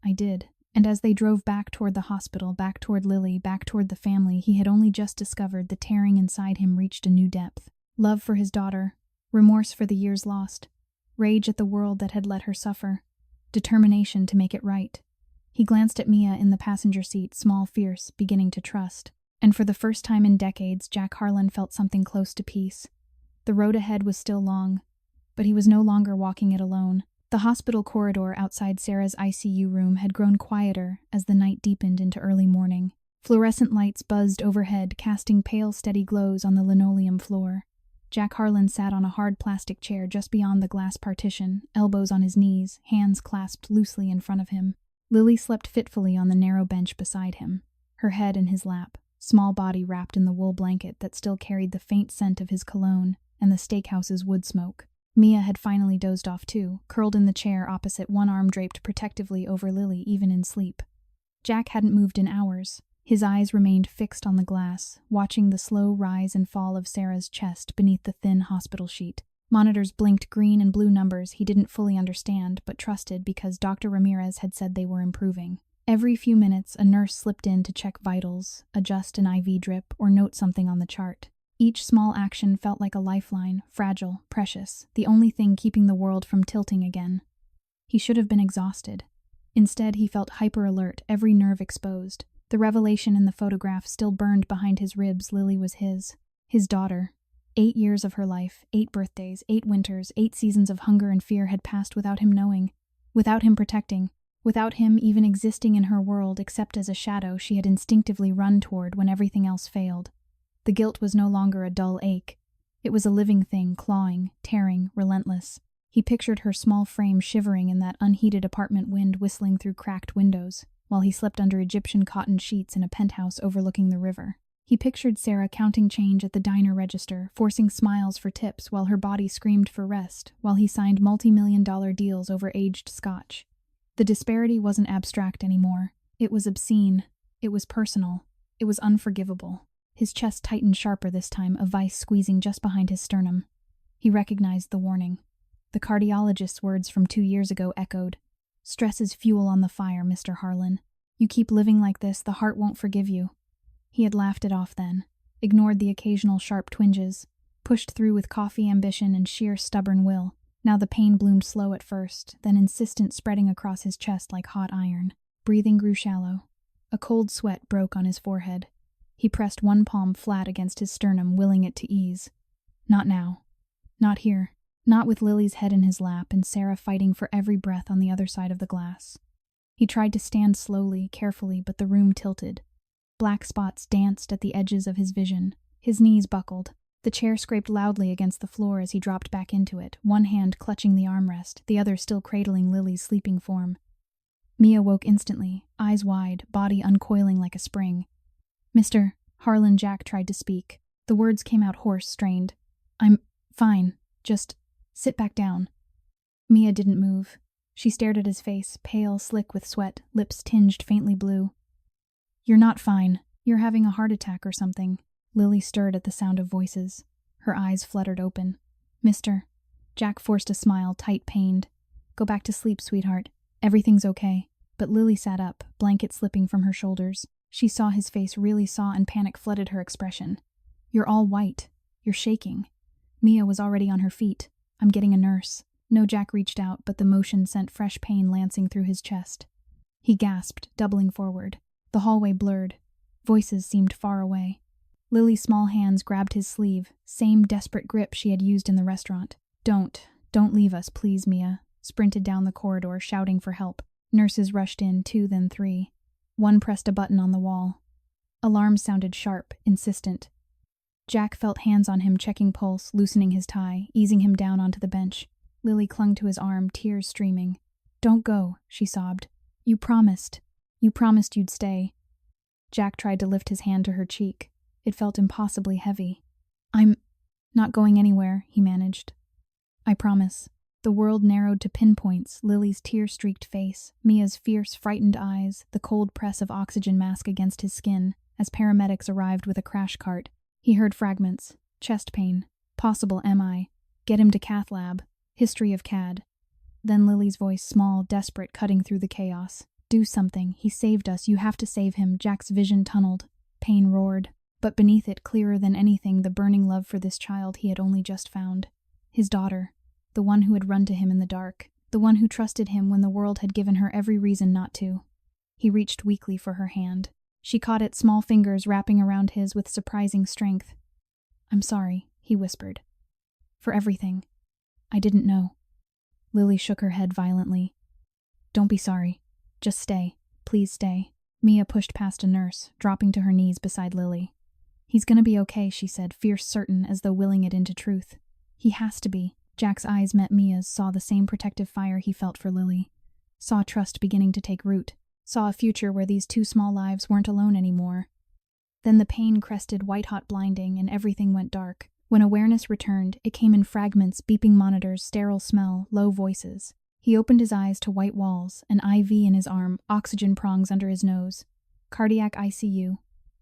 I did. And as they drove back toward the hospital, back toward Lily, back toward the family, he had only just discovered the tearing inside him reached a new depth. Love for his daughter, remorse for the years lost, rage at the world that had let her suffer, determination to make it right. He glanced at Mia in the passenger seat, small, fierce, beginning to trust. And for the first time in decades, Jack Harlan felt something close to peace. The road ahead was still long, but he was no longer walking it alone. The hospital corridor outside Sarah's ICU room had grown quieter as the night deepened into early morning. Fluorescent lights buzzed overhead, casting pale, steady glows on the linoleum floor. Jack Harlan sat on a hard plastic chair just beyond the glass partition, elbows on his knees, hands clasped loosely in front of him. Lily slept fitfully on the narrow bench beside him, her head in his lap, small body wrapped in the wool blanket that still carried the faint scent of his cologne and the steakhouse's wood smoke. Mia had finally dozed off too, curled in the chair opposite, one arm draped protectively over Lily even in sleep. Jack hadn't moved in hours. His eyes remained fixed on the glass, watching the slow rise and fall of Sarah's chest beneath the thin hospital sheet. Monitors blinked green and blue numbers he didn't fully understand, but trusted because Dr. Ramirez had said they were improving. Every few minutes, a nurse slipped in to check vitals, adjust an IV drip, or note something on the chart. Each small action felt like a lifeline, fragile, precious, the only thing keeping the world from tilting again. He should have been exhausted. Instead, he felt hyper-alert, every nerve exposed. The revelation in the photograph still burned behind his ribs. Lily was his daughter. 8 years of her life, 8 birthdays, 8 winters, 8 seasons of hunger and fear had passed without him knowing, without him protecting, without him even existing in her world except as a shadow she had instinctively run toward when everything else failed. The guilt was no longer a dull ache. It was a living thing, clawing, tearing, relentless. He pictured her small frame shivering in that unheated apartment, wind whistling through cracked windows, while he slept under Egyptian cotton sheets in a penthouse overlooking the river. He pictured Sarah counting change at the diner register, forcing smiles for tips while her body screamed for rest, while he signed multi-million-dollar deals over aged scotch. The disparity wasn't abstract anymore. It was obscene. It was personal. It was unforgivable. His chest tightened sharper this time, a vice squeezing just behind his sternum. He recognized the warning. The cardiologist's words from 2 years ago echoed. "Stress is fuel on the fire, Mr. Harlan. You keep living like this, the heart won't forgive you." He had laughed it off then, ignored the occasional sharp twinges, pushed through with coffee ambition and sheer stubborn will. Now the pain bloomed slow at first, then insistent, spreading across his chest like hot iron. Breathing grew shallow. A cold sweat broke on his forehead. He pressed one palm flat against his sternum, willing it to ease. Not now. Not here. Not with Lily's head in his lap and Sarah fighting for every breath on the other side of the glass. He tried to stand slowly, carefully, but the room tilted. Black spots danced at the edges of his vision. His knees buckled. The chair scraped loudly against the floor as he dropped back into it, one hand clutching the armrest, the other still cradling Lily's sleeping form. Mia woke instantly, eyes wide, body uncoiling like a spring. "Mr. Harlan," Jack tried to speak. The words came out hoarse, strained. "I'm fine. Just sit back down." Mia didn't move. She stared at his face, pale, slick with sweat, lips tinged faintly blue. "You're not fine. You're having a heart attack or something." Lily stirred at the sound of voices. Her eyes fluttered open. "Mister." Jack forced a smile, tight, pained. "Go back to sleep, sweetheart. Everything's okay." But Lily sat up, blanket slipping from her shoulders. She saw his face, really saw, and panic flooded her expression. "You're all white. You're shaking." Mia was already on her feet. "I'm getting a nurse." No, Jack reached out, but the motion sent fresh pain lancing through his chest. He gasped, doubling forward. The hallway blurred. Voices seemed far away. Lily's small hands grabbed his sleeve, same desperate grip she had used in the restaurant. Don't leave us, please," Mia sprinted down the corridor, shouting for help. Nurses rushed in, 2, then 3. One pressed a button on the wall. Alarms sounded sharp, insistent. Jack felt hands on him, checking pulse, loosening his tie, easing him down onto the bench. Lily clung to his arm, tears streaming. "Don't go," she sobbed. You promised you'd stay." Jack tried to lift his hand to her cheek. It felt impossibly heavy. "I'm not going anywhere," he managed. "I promise." The world narrowed to pinpoints, Lily's tear-streaked face, Mia's fierce, frightened eyes, the cold press of oxygen mask against his skin. As paramedics arrived with a crash cart, he heard fragments. Chest pain. Possible MI. Get him to cath lab. History of CAD. Then Lily's voice, small, desperate, cutting through the chaos. Do something. He saved us. You have to save him. Jack's vision tunneled. Pain roared. But beneath it, clearer than anything, the burning love for this child he had only just found. His daughter. The one who had run to him in the dark. The one who trusted him when the world had given her every reason not to. He reached weakly for her hand. She caught it, small fingers wrapping around his with surprising strength. I'm sorry, he whispered. For everything. I didn't know. Lily shook her head violently. Don't be sorry. Just stay. Please stay. Mia pushed past a nurse, dropping to her knees beside Lily. He's gonna be okay, she said, fierce certain, as though willing it into truth. He has to be. Jack's eyes met Mia's, saw the same protective fire he felt for Lily. Saw trust beginning to take root. Saw a future where these two small lives weren't alone anymore. Then the pain crested white-hot blinding and everything went dark. When awareness returned, it came in fragments, beeping monitors, sterile smell, low voices. He opened his eyes to white walls, an IV in his arm, oxygen prongs under his nose. Cardiac ICU.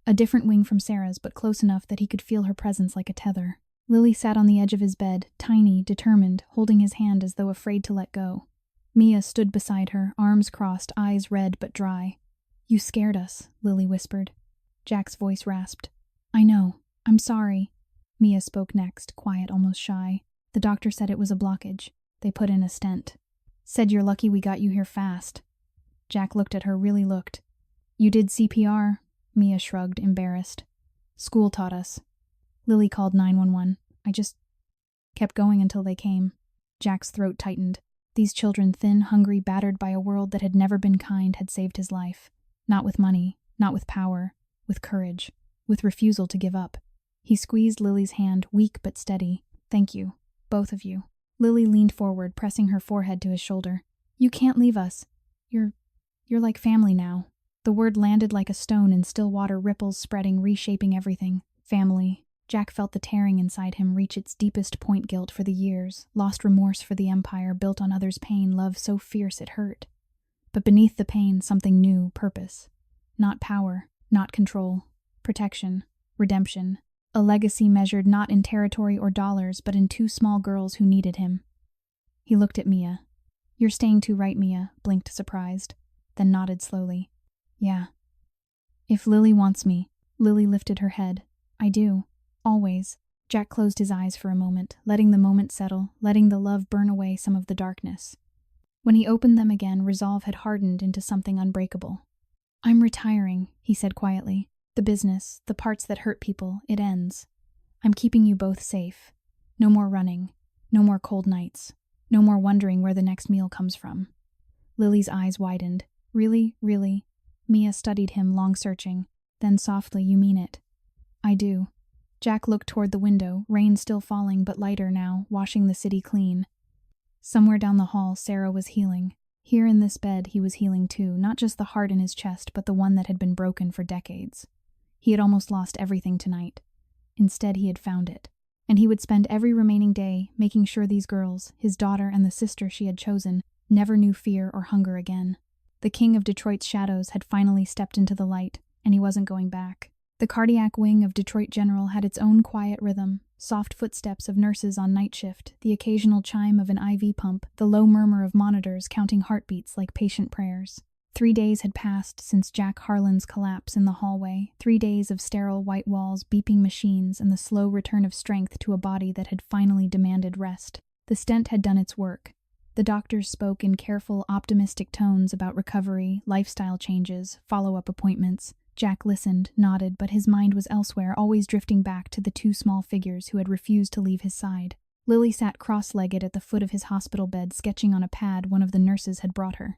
A different wing from Sarah's, but close enough that he could feel her presence like a tether. Lily sat on the edge of his bed, tiny, determined, holding his hand as though afraid to let go. Mia stood beside her, arms crossed, eyes red but dry. You scared us, Lily whispered. Jack's voice rasped. I know. I'm sorry. Mia spoke next, quiet, almost shy. The doctor said it was a blockage. They put in a stent. Said you're lucky we got you here fast. Jack looked at her, really looked. You did CPR? Mia shrugged, embarrassed. School taught us. Lily called 911. I just kept going until they came. Jack's throat tightened. These children, thin, hungry, battered by a world that had never been kind, had saved his life. Not with money, not with power, with courage, with refusal to give up. He squeezed Lily's hand, weak but steady. Thank you, both of you. Lily leaned forward, pressing her forehead to his shoulder. You can't leave us. You're like family now. The word landed like a stone in still water, ripples spreading, reshaping everything. Family. Jack felt the tearing inside him reach its deepest point, guilt for the years, lost remorse for the empire built on others' pain, love so fierce it hurt. But beneath the pain, something new, purpose. Not power, not control. Protection, redemption. A legacy measured not in territory or dollars, but in two small girls who needed him. He looked at Mia. You're staying too right, Mia, blinked surprised, then nodded slowly. Yeah. If Lily wants me. Lily lifted her head. I do. Always. Jack closed his eyes for a moment, letting the moment settle, letting the love burn away some of the darkness. When he opened them again, resolve had hardened into something unbreakable. I'm retiring, he said quietly. The business, the parts that hurt people, it ends. I'm keeping you both safe. No more running. No more cold nights. No more wondering where the next meal comes from. Lily's eyes widened. Really, really? Mia studied him, long searching. Then softly, you mean it? I do. Jack looked toward the window, rain still falling but lighter now, washing the city clean. Somewhere down the hall, Sarah was healing. Here in this bed, he was healing too, not just the heart in his chest, but the one that had been broken for decades. He had almost lost everything tonight. Instead, he had found it. And he would spend every remaining day making sure these girls, his daughter and the sister she had chosen, never knew fear or hunger again. The king of Detroit's shadows had finally stepped into the light, and he wasn't going back. The cardiac wing of Detroit General had its own quiet rhythm, soft footsteps of nurses on night shift, the occasional chime of an IV pump, the low murmur of monitors counting heartbeats like patient prayers. 3 days had passed since Jack Harlan's collapse in the hallway, 3 days of sterile white walls, beeping machines, and the slow return of strength to a body that had finally demanded rest. The stent had done its work. The doctors spoke in careful, optimistic tones about recovery, lifestyle changes, follow-up appointments. Jack listened, nodded, but his mind was elsewhere, always drifting back to the two small figures who had refused to leave his side. Lily sat cross-legged at the foot of his hospital bed, sketching on a pad one of the nurses had brought her.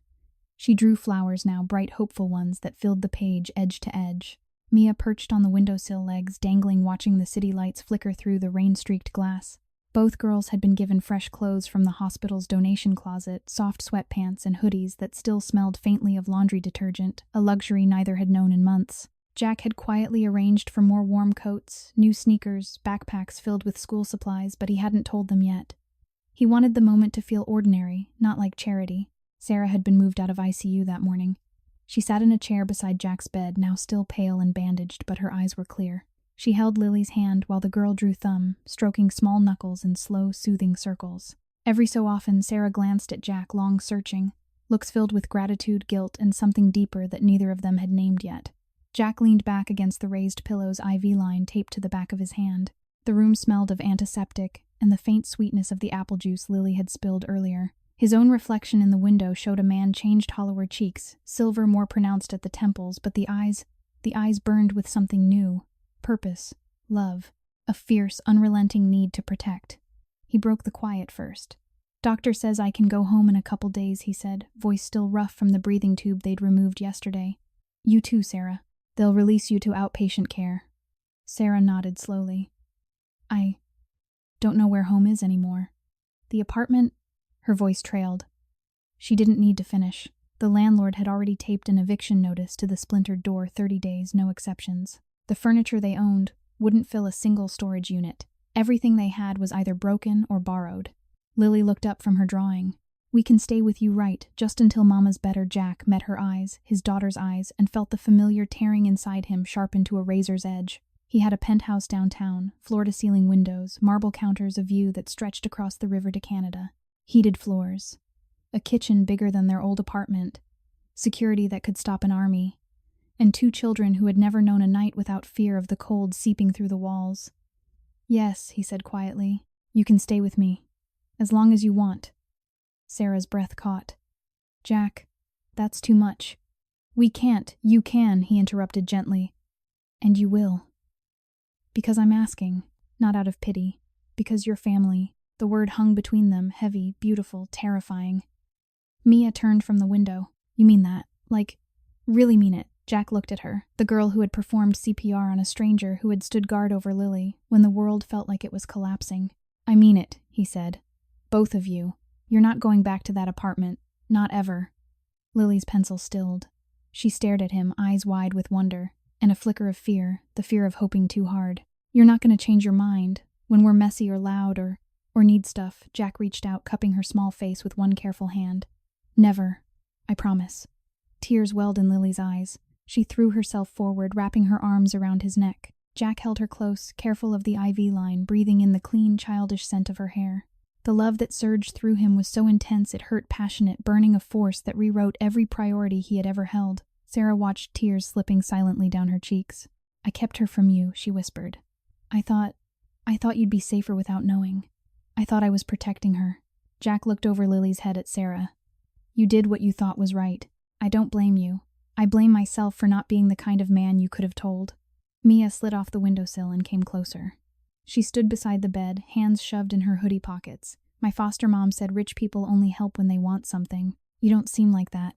She drew flowers now, bright, hopeful ones that filled the page edge to edge. Mia perched on the windowsill legs, dangling, watching the city lights flicker through the rain-streaked glass. Both girls had been given fresh clothes from the hospital's donation closet, soft sweatpants and hoodies that still smelled faintly of laundry detergent, a luxury neither had known in months. Jack had quietly arranged for more warm coats, new sneakers, backpacks filled with school supplies, but he hadn't told them yet. He wanted the moment to feel ordinary, not like charity. Sarah had been moved out of ICU that morning. She sat in a chair beside Jack's bed, now still pale and bandaged, but her eyes were clear. She held Lily's hand while the girl drew thumb, stroking small knuckles in slow, soothing circles. Every so often, Sarah glanced at Jack, long searching, looks filled with gratitude, guilt, and something deeper that neither of them had named yet. Jack leaned back against the raised pillow's IV line taped to the back of his hand. The room smelled of antiseptic and the faint sweetness of the apple juice Lily had spilled earlier. His own reflection in the window showed a man changed hollower cheeks, silver more pronounced at the temples, but the eyes burned with something new. Purpose, love, a fierce, unrelenting need to protect. He broke the quiet first. "Doctor says I can go home in a couple days," he said, voice still rough from the breathing tube they'd removed yesterday. "You too, Sarah. They'll release you to outpatient care." Sarah nodded slowly. "I don't know where home is anymore. The apartment—" Her voice trailed. She didn't need to finish. The landlord had already taped an eviction notice to the splintered door, 30 days, no exceptions. The furniture they owned wouldn't fill a single storage unit. Everything they had was either broken or borrowed. Lily looked up from her drawing. "We can stay with you, right, just until Mama's better." Jack met her eyes, his daughter's eyes, and felt the familiar tearing inside him sharpened to a razor's edge. He had a penthouse downtown, floor-to-ceiling windows, marble counters, a view that stretched across the river to Canada. Heated floors. A kitchen bigger than their old apartment. Security that could stop an army. And 2 children who had never known a night without fear of the cold seeping through the walls. "Yes," he said quietly, "you can stay with me. As long as you want." Sarah's breath caught. "Jack, that's too much." "We can't. You can," he interrupted gently. "And you will." "Because I'm asking, not out of pity. Because you're family." The word hung between them, heavy, beautiful, terrifying. Mia turned from the window. "You mean that? Like, really mean it?" Jack looked at her, the girl who had performed CPR on a stranger who had stood guard over Lily when the world felt like it was collapsing. "I mean it," he said. "Both of you. You're not going back to that apartment. Not ever." Lily's pencil stilled. She stared at him, eyes wide with wonder, and a flicker of fear, the fear of hoping too hard. "You're not going to change your mind when we're messy or loud or need stuff." Jack reached out, cupping her small face with one careful hand. "Never. I promise." Tears welled in Lily's eyes. She threw herself forward, wrapping her arms around his neck. Jack held her close, careful of the IV line, breathing in the clean, childish scent of her hair. The love that surged through him was so intense it hurt, passionate, burning a force that rewrote every priority he had ever held. Sarah watched tears slipping silently down her cheeks. "I kept her from you," she whispered. I thought you'd be safer without knowing. I thought I was protecting her." Jack looked over Lily's head at Sarah. "You did what you thought was right. I don't blame you. I blame myself for not being the kind of man you could have told." Mia slid off the windowsill and came closer. She stood beside the bed, hands shoved in her hoodie pockets. "My foster mom said rich people only help when they want something. You don't seem like that."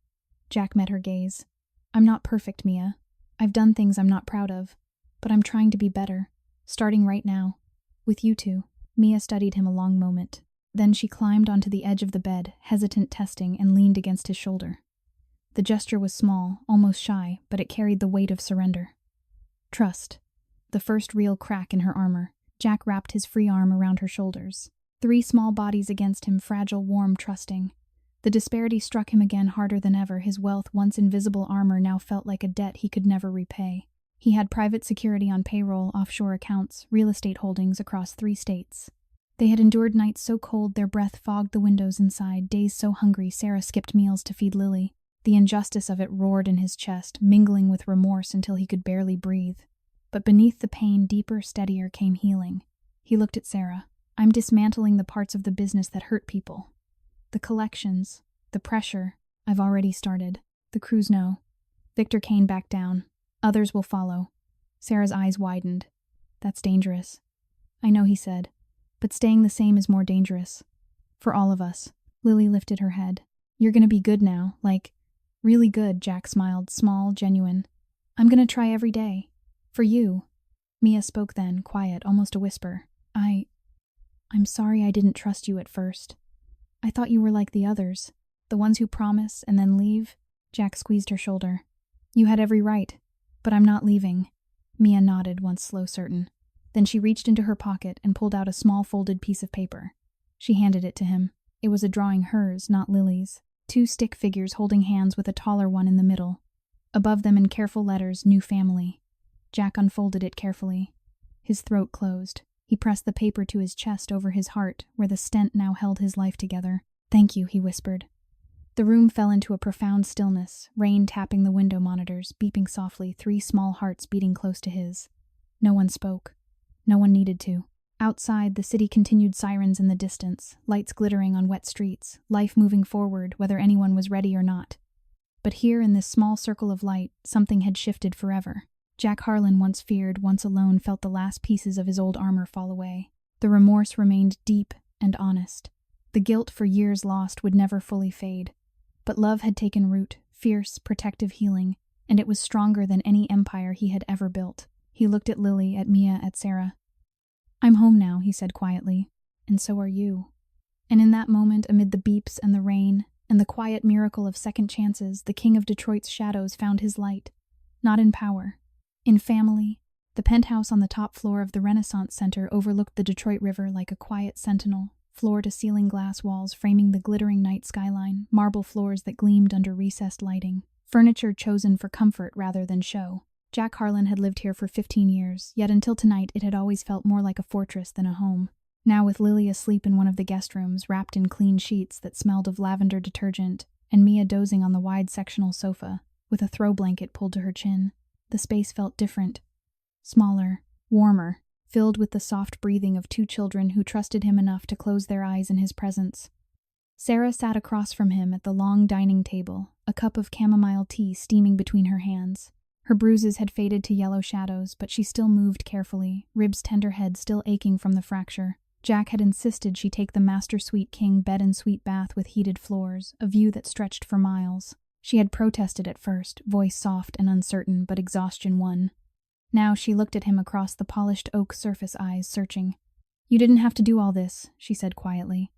Jack met her gaze. "I'm not perfect, Mia. I've done things I'm not proud of. But I'm trying to be better. Starting right now. With you two." Mia studied him a long moment. Then she climbed onto the edge of the bed, hesitant, testing, and leaned against his shoulder. The gesture was small, almost shy, but it carried the weight of surrender. Trust. The first real crack in her armor. Jack wrapped his free arm around her shoulders. 3 small bodies against him, fragile, warm, trusting. The disparity struck him again harder than ever. His wealth, once invisible armor, now felt like a debt he could never repay. He had private security on payroll, offshore accounts, real estate holdings across 3 states. They had endured nights so cold their breath fogged the windows inside, days so hungry Sarah skipped meals to feed Lily. The injustice of it roared in his chest, mingling with remorse until he could barely breathe. But beneath the pain, deeper, steadier, came healing. He looked at Sarah. "I'm dismantling the parts of the business that hurt people. The collections, the pressure. I've already started. The crews know." Victor Kane backed down. "Others will follow." Sarah's eyes widened. "That's dangerous." "I know," he said. "But staying the same is more dangerous. For all of us." Lily lifted her head. "You're gonna be good now, like, really good," Jack smiled, small, genuine. "I'm gonna try every day. For you." Mia spoke then, quiet, almost a whisper. I'm sorry I didn't trust you at first. I thought you were like the others, the ones who promise and then leave." Jack squeezed her shoulder. "You had every right, but I'm not leaving." Mia nodded, once slow, certain. Then she reached into her pocket and pulled out a small folded piece of paper. She handed it to him. It was a drawing hers, not Lily's. Two stick figures holding hands with a taller one in the middle. Above them in careful letters, new family. Jack unfolded it carefully. His throat closed. He pressed the paper to his chest over his heart, where the stent now held his life together. "Thank you," he whispered. The room fell into a profound stillness, rain tapping the window monitors, beeping softly, 3 small hearts beating close to his. No one spoke. No one needed to. Outside, the city continued, sirens in the distance, lights glittering on wet streets, life moving forward, whether anyone was ready or not. But here in this small circle of light, something had shifted forever. Jack Harlan, once feared, once alone, felt the last pieces of his old armor fall away. The remorse remained deep and honest. The guilt for years lost would never fully fade. But love had taken root, fierce, protective healing, and it was stronger than any empire he had ever built. He looked at Lily, at Mia, at Sarah. "I'm home now," he said quietly, "and so are you." And in that moment, amid the beeps and the rain, and the quiet miracle of second chances, the king of Detroit's shadows found his light. Not in power. In family. The penthouse on the top floor of the Renaissance Center overlooked the Detroit River like a quiet sentinel, floor-to-ceiling glass walls framing the glittering night skyline, marble floors that gleamed under recessed lighting, furniture chosen for comfort rather than show. Jack Harlan had lived here for 15 years, yet until tonight it had always felt more like a fortress than a home. Now with Lily asleep in one of the guest rooms, wrapped in clean sheets that smelled of lavender detergent, and Mia dozing on the wide sectional sofa, with a throw blanket pulled to her chin, the space felt different. Smaller, warmer, filled with the soft breathing of 2 children who trusted him enough to close their eyes in his presence. Sarah sat across from him at the long dining table, a cup of chamomile tea steaming between her hands. Her bruises had faded to yellow shadows, but she still moved carefully, Rib's tender head still aching from the fracture. Jack had insisted she take the Master Suite King bed and suite bath with heated floors, a view that stretched for miles. She had protested at first, voice soft and uncertain, but exhaustion won. Now she looked at him across the polished oak surface, eyes searching. "You didn't have to do all this," she said quietly.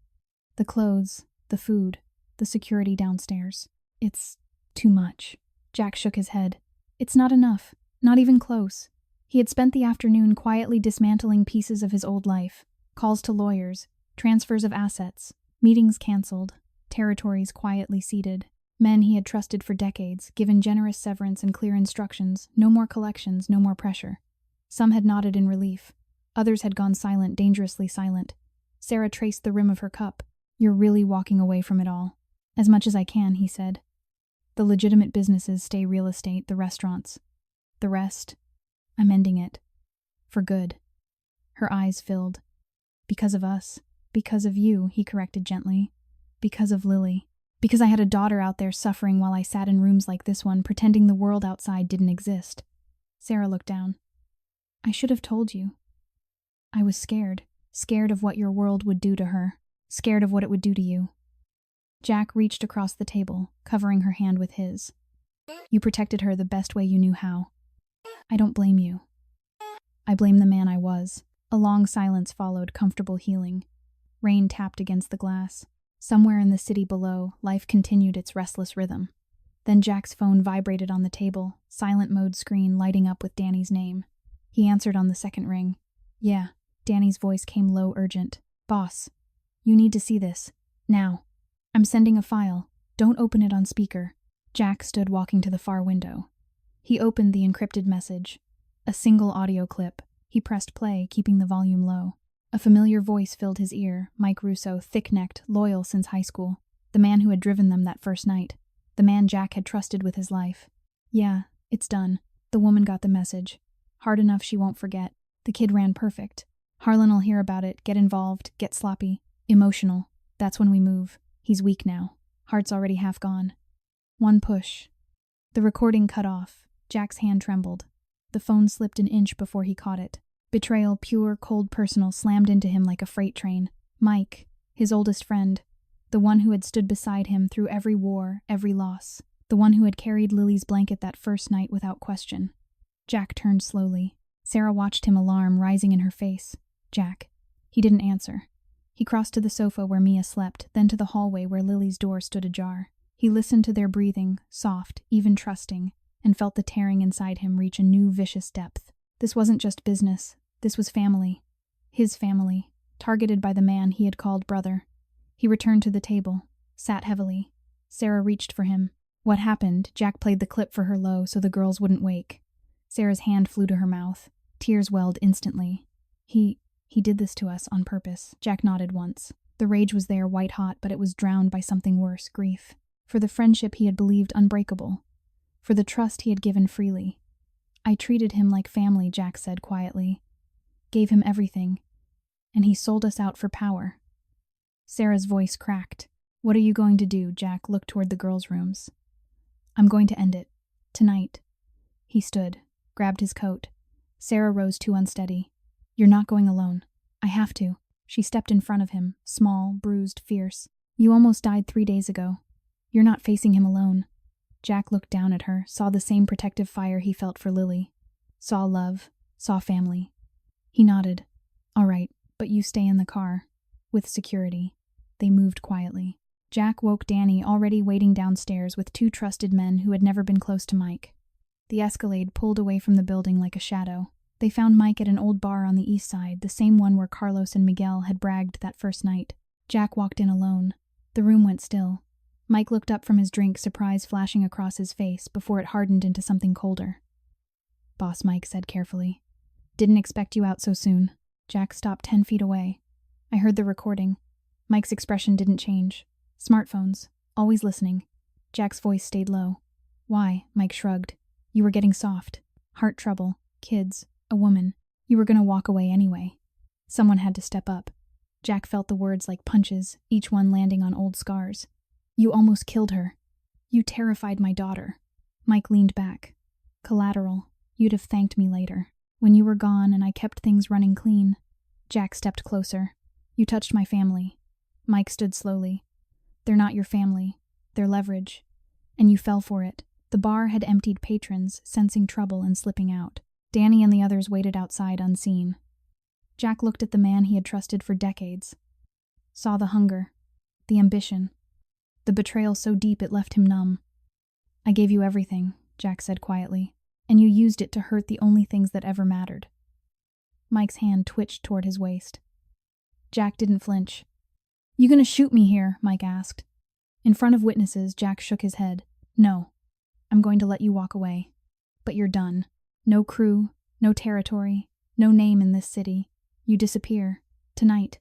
"The clothes, the food, the security downstairs. It's too much." Jack shook his head. "It's not enough, not even close." He had spent the afternoon quietly dismantling pieces of his old life, calls to lawyers, transfers of assets, meetings canceled, territories quietly ceded, men he had trusted for decades, given generous severance and clear instructions, no more collections, no more pressure. Some had nodded in relief. Others had gone silent, dangerously silent. Sarah traced the rim of her cup. "You're really walking away from it all." "As much as I can," he said. "The legitimate businesses stay real estate, the restaurants. The rest, I'm ending it. For good." Her eyes filled. "Because of us. Because of you," he corrected gently. "Because of Lily. Because I had a daughter out there suffering while I sat in rooms like this one, pretending the world outside didn't exist." Sarah looked down. "I should have told you. I was scared. Scared of what your world would do to her. Scared of what it would do to you." Jack reached across the table, covering her hand with his. "You protected her the best way you knew how. I don't blame you. I blame the man I was." A long silence followed, comfortable healing. Rain tapped against the glass. Somewhere in the city below, life continued its restless rhythm. Then Jack's phone vibrated on the table, silent mode screen lighting up with Danny's name. He answered on the second ring. "Yeah." Danny's voice came low, urgent. "Boss, you need to see this. Now. I'm sending a file. Don't open it on speaker." Jack stood walking to the far window. He opened the encrypted message. A single audio clip. He pressed play, keeping the volume low. A familiar voice filled his ear, Mike Russo, thick-necked, loyal since high school. The man who had driven them that first night. The man Jack had trusted with his life. "Yeah, it's done. The woman got the message. Hard enough she won't forget. The kid ran perfect. Harlan'll hear about it, get involved, get sloppy. Emotional. That's when we move. He's weak now. Heart's already half gone. One push." The recording cut off. Jack's hand trembled. The phone slipped an inch before he caught it. Betrayal, pure, cold, personal, slammed into him like a freight train. Mike, his oldest friend. The one who had stood beside him through every war, every loss. The one who had carried Lily's blanket that first night without question. Jack turned slowly. Sarah watched him, alarm rising in her face. "Jack." He didn't answer. He crossed to the sofa where Mia slept, then to the hallway where Lily's door stood ajar. He listened to their breathing, soft, even trusting, and felt the tearing inside him reach a new vicious depth. This wasn't just business. This was family. His family. targeted by the man he had called brother. He returned to the table, sat heavily. Sarah reached for him. What happened? Jack played the clip for her low so the girls wouldn't wake. Sarah's hand flew to her mouth. Tears welled instantly. He did this to us on purpose. Jack nodded once. The rage was there, white hot, but it was drowned by something worse, grief. For the friendship he had believed unbreakable. For the trust he had given freely. I treated him like family, Jack said quietly. Gave him everything. And he sold us out for power. Sarah's voice cracked. What are you going to do? Jack looked toward the girls' rooms. I'm going to end it. Tonight. He stood, grabbed his coat. Sarah rose too unsteady. You're not going alone. I have to. She stepped in front of him, small, bruised, fierce. You almost died 3 days ago. You're not facing him alone. Jack looked down at her, saw the same protective fire he felt for Lily. Saw love, saw family. He nodded. All right, but you stay in the car. With security. They moved quietly. Jack woke Danny, already waiting downstairs with 2 trusted men who had never been close to Mike. The Escalade pulled away from the building like a shadow. They found Mike at an old bar on the east side, the same one where Carlos and Miguel had bragged that first night. Jack walked in alone. The room went still. Mike looked up from his drink, surprise flashing across his face before it hardened into something colder. Boss Mike said carefully. Didn't expect you out so soon. Jack stopped 10 feet away. I heard the recording. Mike's expression didn't change. Smartphones. Always listening. Jack's voice stayed low. Why? Mike shrugged. You were getting soft. Heart trouble. Kids. A woman. You were gonna walk away anyway. Someone had to step up. Jack felt the words like punches, each one landing on old scars. You almost killed her. You terrified my daughter. Mike leaned back. Collateral. You'd have thanked me later. When you were gone and I kept things running clean. Jack stepped closer. You touched my family. Mike stood slowly. They're not your family. They're leverage. And you fell for it. The bar had emptied patrons, sensing trouble and slipping out. Danny and the others waited outside unseen. Jack looked at the man he had trusted for decades. Saw the hunger. The ambition. The betrayal so deep it left him numb. I gave you everything, Jack said quietly, and you used it to hurt the only things that ever mattered. Mike's hand twitched toward his waist. Jack didn't flinch. You gonna shoot me here? Mike asked. In front of witnesses, Jack shook his head. No. I'm going to let you walk away. But you're done. No crew, no territory, no name in this city. You disappear. Tonight.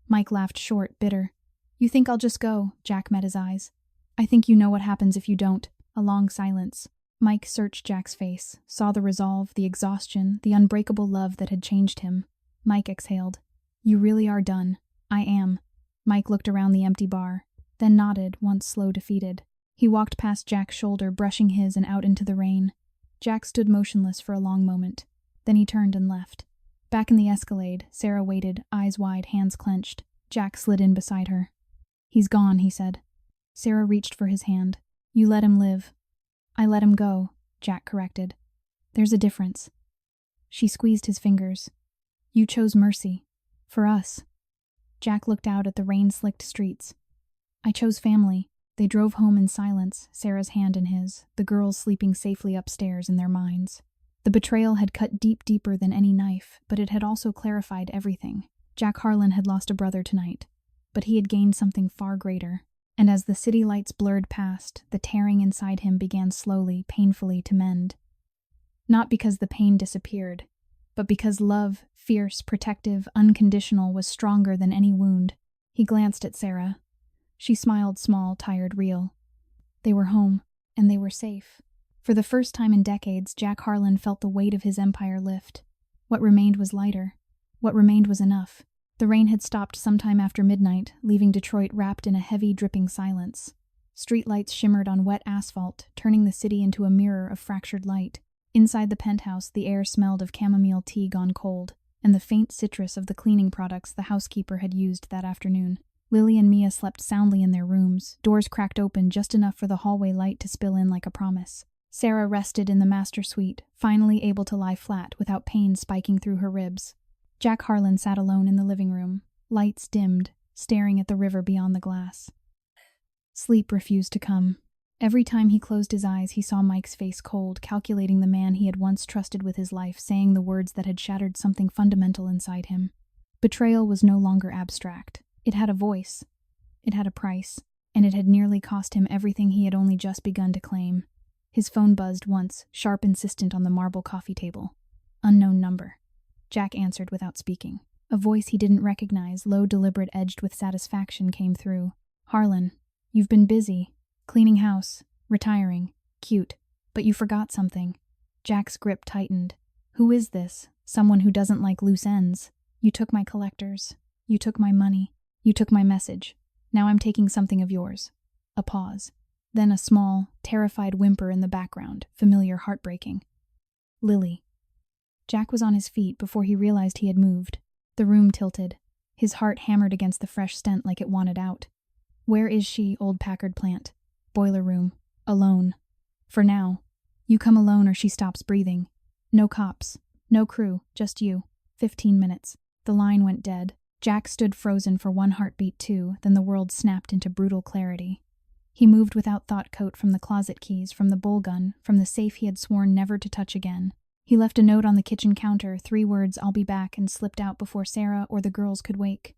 Mike laughed short, bitter. You think I'll just go? Jack met his eyes. I think you know what happens if you don't. A long silence. Mike searched Jack's face, saw the resolve, the exhaustion, the unbreakable love that had changed him. Mike exhaled. You really are done. I am. Mike looked around the empty bar, then nodded, once slow defeated. He walked past Jack's shoulder, brushing his and out into the rain. Jack stood motionless for a long moment. Then he turned and left. Back in the Escalade, Sarah waited, eyes wide, hands clenched. Jack slid in beside her. He's gone, he said. Sarah reached for his hand. You let him live. I let him go, Jack corrected. There's a difference. She squeezed his fingers. You chose mercy. For us. Jack looked out at the rain-slicked streets. I chose family. They drove home in silence, Sarah's hand in his, the girls sleeping safely upstairs in their minds. The betrayal had cut deeper than any knife, but it had also clarified everything. Jack Harlan had lost a brother tonight, but he had gained something far greater. And as the city lights blurred past, the tearing inside him began slowly, painfully to mend. Not because the pain disappeared, but because love, fierce, protective, unconditional, was stronger than any wound. He glanced at Sarah. She smiled small, tired, real. They were home, and they were safe. For the first time in decades, Jack Harlan felt the weight of his empire lift. What remained was lighter. What remained was enough. The rain had stopped sometime after midnight, leaving Detroit wrapped in a heavy, dripping silence. Streetlights shimmered on wet asphalt, turning the city into a mirror of fractured light. Inside the penthouse, the air smelled of chamomile tea gone cold, and the faint citrus of the cleaning products the housekeeper had used that afternoon. Lily and Mia slept soundly in their rooms, doors cracked open just enough for the hallway light to spill in like a promise. Sarah rested in the master suite, finally able to lie flat without pain spiking through her ribs. Jack Harlan sat alone in the living room, lights dimmed, staring at the river beyond the glass. Sleep refused to come. Every time he closed his eyes, he saw Mike's face cold, calculating the man he had once trusted with his life, saying the words that had shattered something fundamental inside him. Betrayal was no longer abstract. It had a voice. It had a price. And it had nearly cost him everything he had only just begun to claim. His phone buzzed once, sharp insistent on the marble coffee table. Unknown number. Jack answered without speaking. A voice he didn't recognize, low, deliberate, edged with satisfaction, came through. Harlan, you've been busy. Cleaning house. Retiring. Cute. But you forgot something. Jack's grip tightened. Who is this? Someone who doesn't like loose ends. You took my collectors. You took my money. You took my message. Now I'm taking something of yours. A pause. Then a small, terrified whimper in the background, familiar, heartbreaking. Lily. Jack was on his feet before he realized he had moved. The room tilted. His heart hammered against the fresh stent like it wanted out. Where is she, old Packard plant? Boiler room. Alone. For now. You come alone or she stops breathing. No cops. No crew. Just you. 15 minutes. The line went dead. Jack stood frozen for one heartbeat too, then the world snapped into brutal clarity. He moved without thought, coat from the closet keys, from the bull gun, from the safe he had sworn never to touch again. He left a note on the kitchen counter, 3 words, "I'll be back," and slipped out before Sarah or the girls could wake.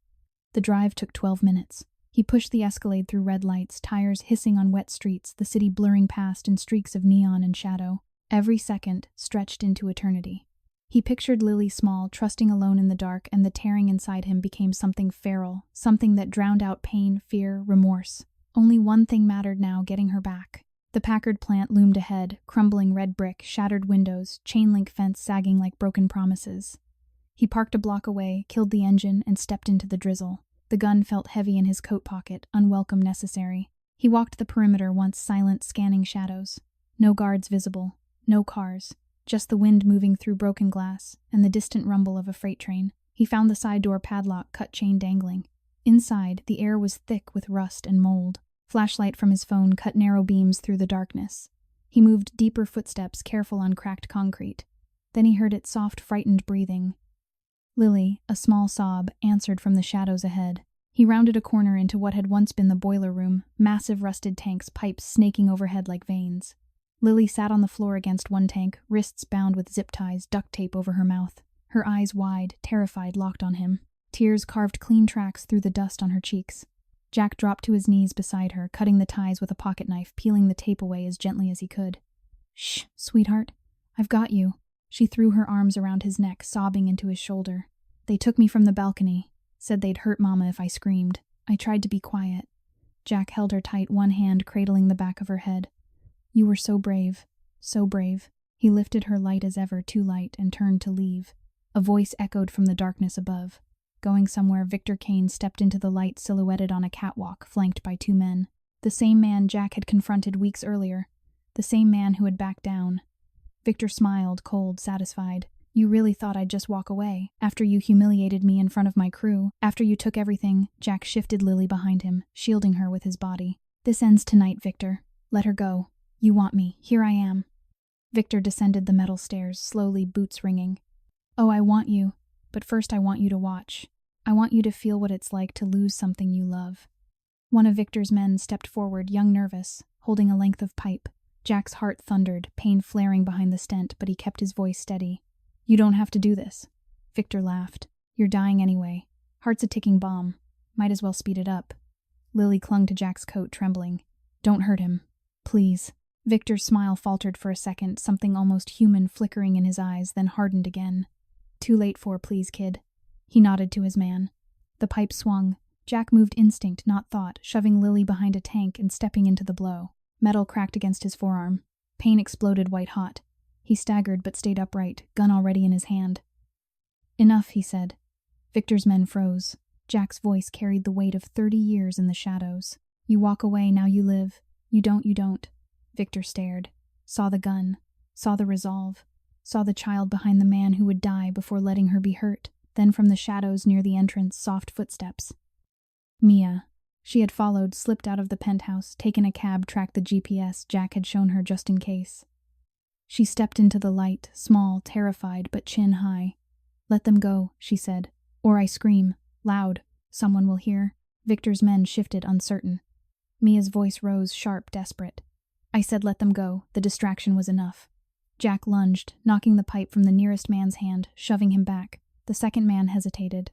The drive took 12 minutes. He pushed the Escalade through red lights, tires hissing on wet streets, the city blurring past in streaks of neon and shadow. Every second stretched into eternity. He pictured Lily small, trusting alone in the dark, and the tearing inside him became something feral, something that drowned out pain, fear, remorse. Only one thing mattered now, getting her back. The Packard plant loomed ahead, crumbling red brick, shattered windows, chain-link fence sagging like broken promises. He parked a block away, killed the engine, and stepped into the drizzle. The gun felt heavy in his coat pocket, unwelcome, necessary. He walked the perimeter, once silent, scanning shadows. No guards visible, no cars. Just the wind moving through broken glass, and the distant rumble of a freight train. He found the side door padlock, cut chain dangling. Inside, the air was thick with rust and mold. Flashlight from his phone cut narrow beams through the darkness. He moved deeper footsteps, careful on cracked concrete. Then he heard its soft, frightened breathing. Lily, a small sob, answered from the shadows ahead. He rounded a corner into what had once been the boiler room, massive rusted tanks, pipes snaking overhead like veins. Lily sat on the floor against one tank, wrists bound with zip ties, duct tape over her mouth. Her eyes wide, terrified, locked on him. Tears carved clean tracks through the dust on her cheeks. Jack dropped to his knees beside her, cutting the ties with a pocket knife, peeling the tape away as gently as he could. "Shh, sweetheart. I've got you." She threw her arms around his neck, sobbing into his shoulder. "They took me from the balcony. Said they'd hurt Mama if I screamed. I tried to be quiet." Jack held her tight, one hand cradling the back of her head. "You were so brave. So brave." He lifted her light as ever, too light, and turned to leave. A voice echoed from the darkness above. Going somewhere, Victor Kane stepped into the light, silhouetted on a catwalk, flanked by 2 men. The same man Jack had confronted weeks earlier. The same man who had backed down. Victor smiled, cold, satisfied. "You really thought I'd just walk away? After you humiliated me in front of my crew? After you took everything?" Jack shifted Lily behind him, shielding her with his body. "This ends tonight, Victor. Let her go. You want me. Here I am." Victor descended the metal stairs, slowly, boots ringing. "Oh, I want you. But first I want you to watch. I want you to feel what it's like to lose something you love." One of Victor's men stepped forward, young, nervous, holding a length of pipe. Jack's heart thundered, pain flaring behind the stent, but he kept his voice steady. "You don't have to do this." Victor laughed. "You're dying anyway. Heart's a ticking bomb. Might as well speed it up." Lily clung to Jack's coat, trembling. "Don't hurt him. Please." Victor's smile faltered for a second, something almost human flickering in his eyes, then hardened again. "Too late for please, kid." He nodded to his man. The pipe swung. Jack moved instinct, not thought, shoving Lily behind a tank and stepping into the blow. Metal cracked against his forearm. Pain exploded white-hot. He staggered but stayed upright, gun already in his hand. "Enough," he said. Victor's men froze. Jack's voice carried the weight of 30 years in the shadows. "You walk away, now you live. You don't, you don't." Victor stared. Saw the gun. Saw the resolve. Saw the child behind the man who would die before letting her be hurt. Then from the shadows near the entrance, soft footsteps. Mia. She had followed, slipped out of the penthouse, taken a cab, tracked the GPS Jack had shown her just in case. She stepped into the light, small, terrified, but chin high. "Let them go," she said. "Or I scream. Loud. Someone will hear." Victor's men shifted, uncertain. Mia's voice rose, sharp, desperate. "I said let them go. The distraction was enough." Jack lunged, knocking the pipe from the nearest man's hand, shoving him back. The second man hesitated.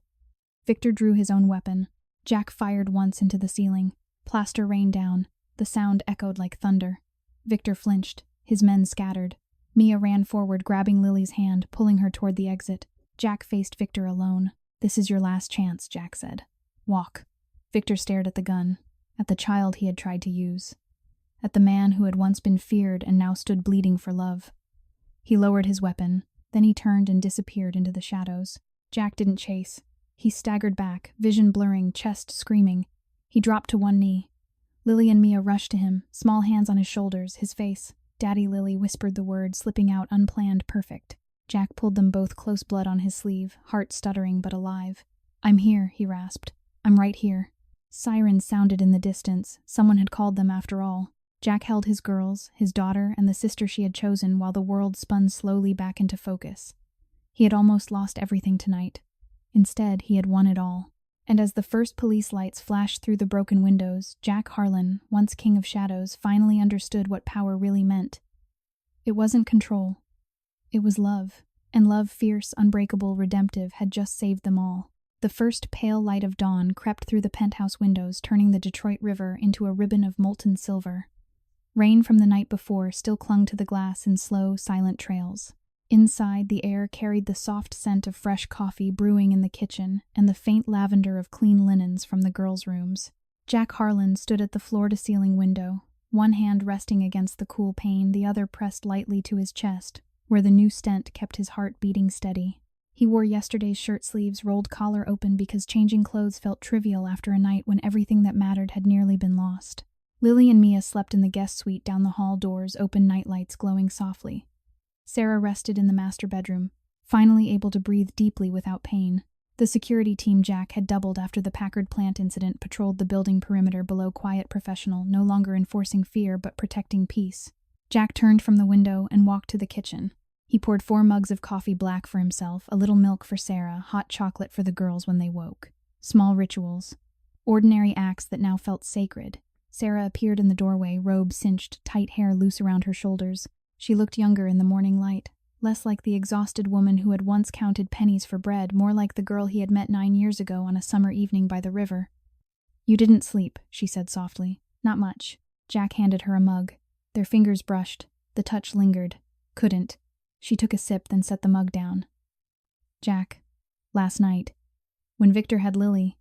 Victor drew his own weapon. Jack fired once into the ceiling. Plaster rained down. The sound echoed like thunder. Victor flinched. His men scattered. Mia ran forward, grabbing Lily's hand, pulling her toward the exit. Jack faced Victor alone. "This is your last chance," Jack said. "Walk." Victor stared at the gun, at the child he had tried to use, at the man who had once been feared and now stood bleeding for love. He lowered his weapon, then he turned and disappeared into the shadows. Jack didn't chase. He staggered back, vision blurring, chest screaming. He dropped to one knee. Lily and Mia rushed to him, small hands on his shoulders, his face. "Daddy," Lily whispered the word, slipping out unplanned, perfect. Jack pulled them both close, blood on his sleeve, heart stuttering but alive. "I'm here," he rasped. "I'm right here." Sirens sounded in the distance. Someone had called them after all. Jack held his girls, his daughter, and the sister she had chosen while the world spun slowly back into focus. He had almost lost everything tonight. Instead, he had won it all. And as the first police lights flashed through the broken windows, Jack Harlan, once king of shadows, finally understood what power really meant. It wasn't control. It was love. And love, fierce, unbreakable, redemptive, had just saved them all. The first pale light of dawn crept through the penthouse windows, turning the Detroit River into a ribbon of molten silver. Rain from the night before still clung to the glass in slow, silent trails. Inside, the air carried the soft scent of fresh coffee brewing in the kitchen and the faint lavender of clean linens from the girls' rooms. Jack Harlan stood at the floor-to-ceiling window, one hand resting against the cool pane, the other pressed lightly to his chest, where the new stent kept his heart beating steady. He wore yesterday's shirt sleeves, rolled collar open because changing clothes felt trivial after a night when everything that mattered had nearly been lost. Lily and Mia slept in the guest suite down the hall, doors open, nightlights glowing softly. Sarah rested in the master bedroom, finally able to breathe deeply without pain. The security team Jack had doubled after the Packard plant incident patrolled the building perimeter below, quiet, professional, no longer enforcing fear but protecting peace. Jack turned from the window and walked to the kitchen. He poured 4 mugs of coffee black for himself, a little milk for Sarah, hot chocolate for the girls when they woke. Small rituals. Ordinary acts that now felt sacred. Sarah appeared in the doorway, robe cinched, tight hair loose around her shoulders. She looked younger in the morning light, less like the exhausted woman who had once counted pennies for bread, more like the girl he had met 9 years ago on a summer evening by the river. "You didn't sleep," she said softly. "Not much." Jack handed her a mug. Their fingers brushed. The touch lingered. Couldn't. She took a sip, then set the mug down. "Jack, last night, when Victor had Lily,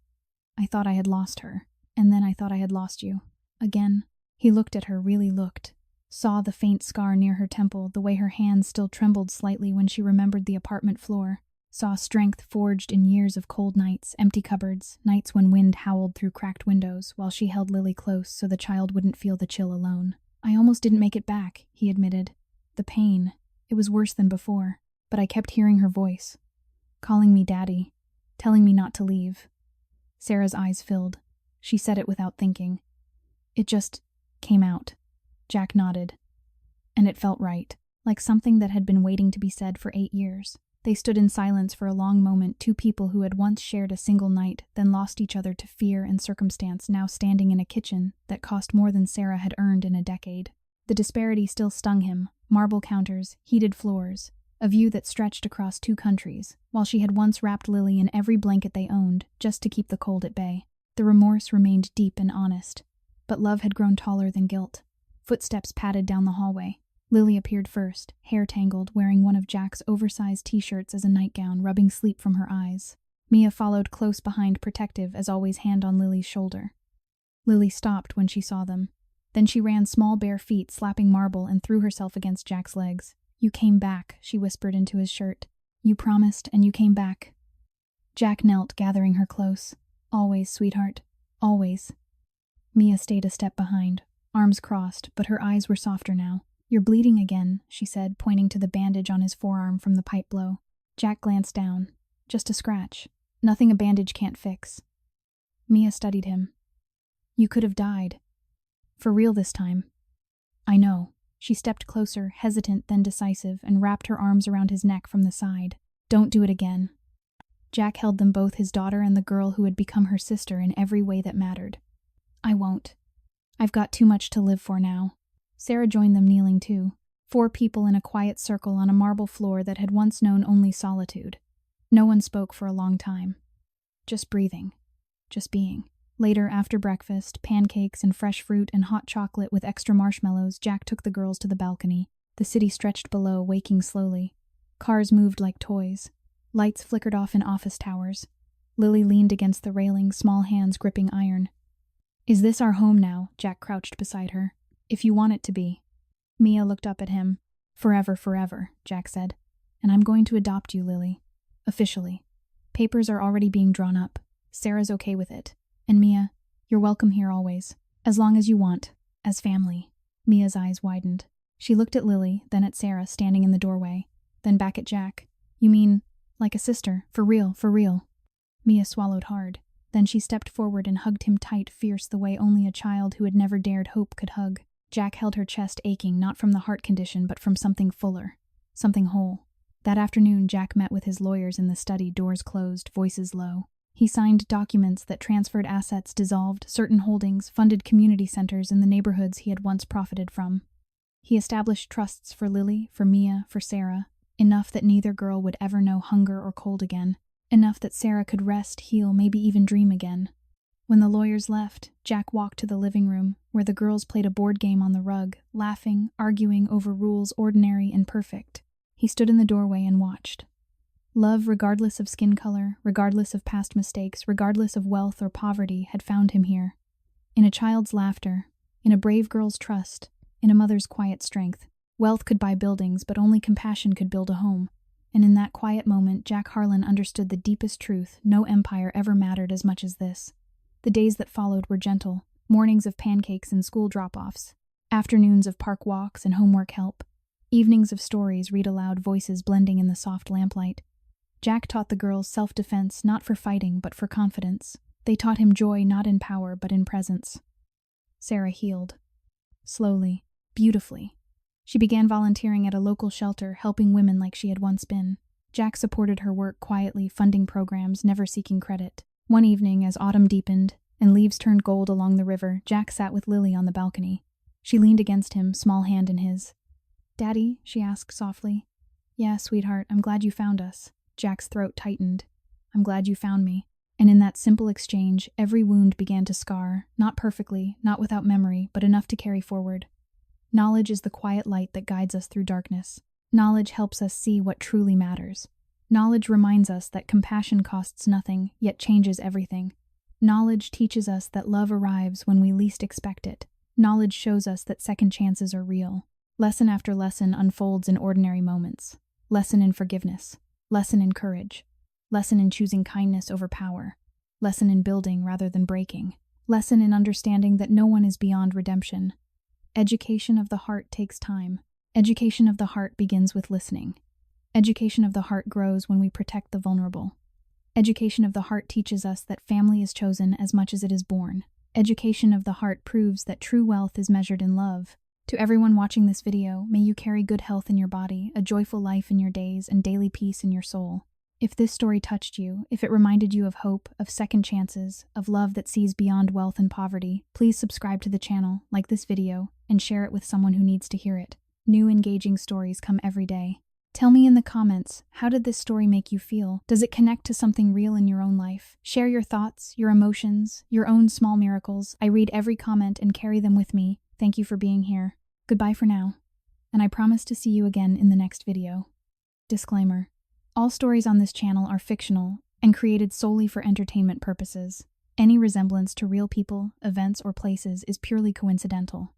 I thought I had lost her, and then I thought I had lost you. Again." He looked at her, really looked. Saw the faint scar near her temple, the way her hands still trembled slightly when she remembered the apartment floor. Saw strength forged in years of cold nights, empty cupboards, nights when wind howled through cracked windows, while she held Lily close so the child wouldn't feel the chill alone. "I almost didn't make it back," he admitted. "The pain. It was worse than before. But I kept hearing her voice, calling me Daddy, telling me not to leave." Sarah's eyes filled. She said it without thinking. "It just came out." Jack nodded. And it felt right, like something that had been waiting to be said for 8 years. They stood in silence for a long moment, two people who had once shared a single night, then lost each other to fear and circumstance, now standing in a kitchen that cost more than Sarah had earned in a decade. The disparity still stung him. Marble counters, heated floors, a view that stretched across 2 countries, while she had once wrapped Lily in every blanket they owned, just to keep the cold at bay. The remorse remained deep and honest, but love had grown taller than guilt. Footsteps padded down the hallway. Lily appeared first, hair tangled, wearing one of Jack's oversized t-shirts as a nightgown, rubbing sleep from her eyes. Mia followed close behind, protective, as always, hand on Lily's shoulder. Lily stopped when she saw them. Then she ran small bare feet, slapping marble, and threw herself against Jack's legs. "You came back," she whispered into his shirt. "You promised, and you came back." Jack knelt, gathering her close. "Always, sweetheart. Always." Mia stayed a step behind, arms crossed, but her eyes were softer now. "You're bleeding again," she said, pointing to the bandage on his forearm from the pipe blow. Jack glanced down. "Just a scratch. Nothing a bandage can't fix." Mia studied him. "You could have died. For real this time." "I know." She stepped closer, hesitant then decisive, and wrapped her arms around his neck from the side. "Don't do it again." Jack held them both, his daughter and the girl who had become her sister in every way that mattered. "I won't. I've got too much to live for now." Sarah joined them, kneeling too. 4 people in a quiet circle on a marble floor that had once known only solitude. No one spoke for a long time. just breathing, just being. Later, after breakfast, pancakes and fresh fruit and hot chocolate with extra marshmallows, Jack took the girls to the balcony. The city stretched below, waking slowly. Cars moved like toys. Lights flickered off in office towers. Lily leaned against the railing, small hands gripping iron. "Is this our home now?" Jack crouched beside her. "If you want it to be." Mia looked up at him. "Forever, forever," Jack said. "And I'm going to adopt you, Lily. Officially. Papers are already being drawn up. Sarah's okay with it. And Mia, you're welcome here always. As long as you want. As family." Mia's eyes widened. She looked at Lily, then at Sarah standing in the doorway, then back at Jack. "You mean, like a sister, for real, for real?" Mia swallowed hard. Then she stepped forward and hugged him tight, fierce, the way only a child who had never dared hope could hug. Jack held her chest aching, not from the heart condition, but from something fuller, something whole. That afternoon, Jack met with his lawyers in the study, doors closed, voices low. He signed documents that transferred assets, dissolved certain holdings, funded community centers in the neighborhoods he had once profited from. He established trusts for Lily, for Mia, for Sarah, enough that neither girl would ever know hunger or cold again, enough that Sarah could rest, heal, maybe even dream again. When the lawyers left, Jack walked to the living room, where the girls played a board game on the rug, laughing, arguing over rules ordinary and perfect. He stood in the doorway and watched. Love, regardless of skin color, regardless of past mistakes, regardless of wealth or poverty, had found him here. In a child's laughter, in a brave girl's trust, in a mother's quiet strength. Wealth could buy buildings, but only compassion could build a home. And in that quiet moment, Jack Harlan understood the deepest truth: no empire ever mattered as much as this. The days that followed were gentle, mornings of pancakes and school drop-offs, afternoons of park walks and homework help, evenings of stories read aloud, voices blending in the soft lamplight. Jack taught the girls self-defense, not for fighting, but for confidence. They taught him joy not in power, but in presence. Sarah healed. Slowly, beautifully. She began volunteering at a local shelter, helping women like she had once been. Jack supported her work quietly, funding programs, never seeking credit. One evening, as autumn deepened and leaves turned gold along the river, Jack sat with Lily on the balcony. She leaned against him, small hand in his. "Daddy?" she asked softly. "Yeah, sweetheart, I'm glad you found us." Jack's throat tightened. "I'm glad you found me." And in that simple exchange, every wound began to scar, not perfectly, not without memory, but enough to carry forward. Knowledge is the quiet light that guides us through darkness. Knowledge helps us see what truly matters. Knowledge reminds us that compassion costs nothing, yet changes everything. Knowledge teaches us that love arrives when we least expect it. Knowledge shows us that second chances are real. Lesson after lesson unfolds in ordinary moments. Lesson in forgiveness. Lesson in courage. Lesson in choosing kindness over power. Lesson in building rather than breaking. Lesson in understanding that no one is beyond redemption. Education of the heart takes time. Education of the heart begins with listening. Education of the heart grows when we protect the vulnerable. Education of the heart teaches us that family is chosen as much as it is born. Education of the heart proves that true wealth is measured in love. To everyone watching this video, may you carry good health in your body, a joyful life in your days, and daily peace in your soul. If this story touched you, if it reminded you of hope, of second chances, of love that sees beyond wealth and poverty, please subscribe to the channel, like this video, and share it with someone who needs to hear it. New engaging stories come every day. Tell me in the comments, how did this story make you feel? Does it connect to something real in your own life? Share your thoughts, your emotions, your own small miracles. I read every comment and carry them with me. Thank you for being here. Goodbye for now. And I promise to see you again in the next video. Disclaimer. All stories on this channel are fictional and created solely for entertainment purposes. Any resemblance to real people, events, or places is purely coincidental.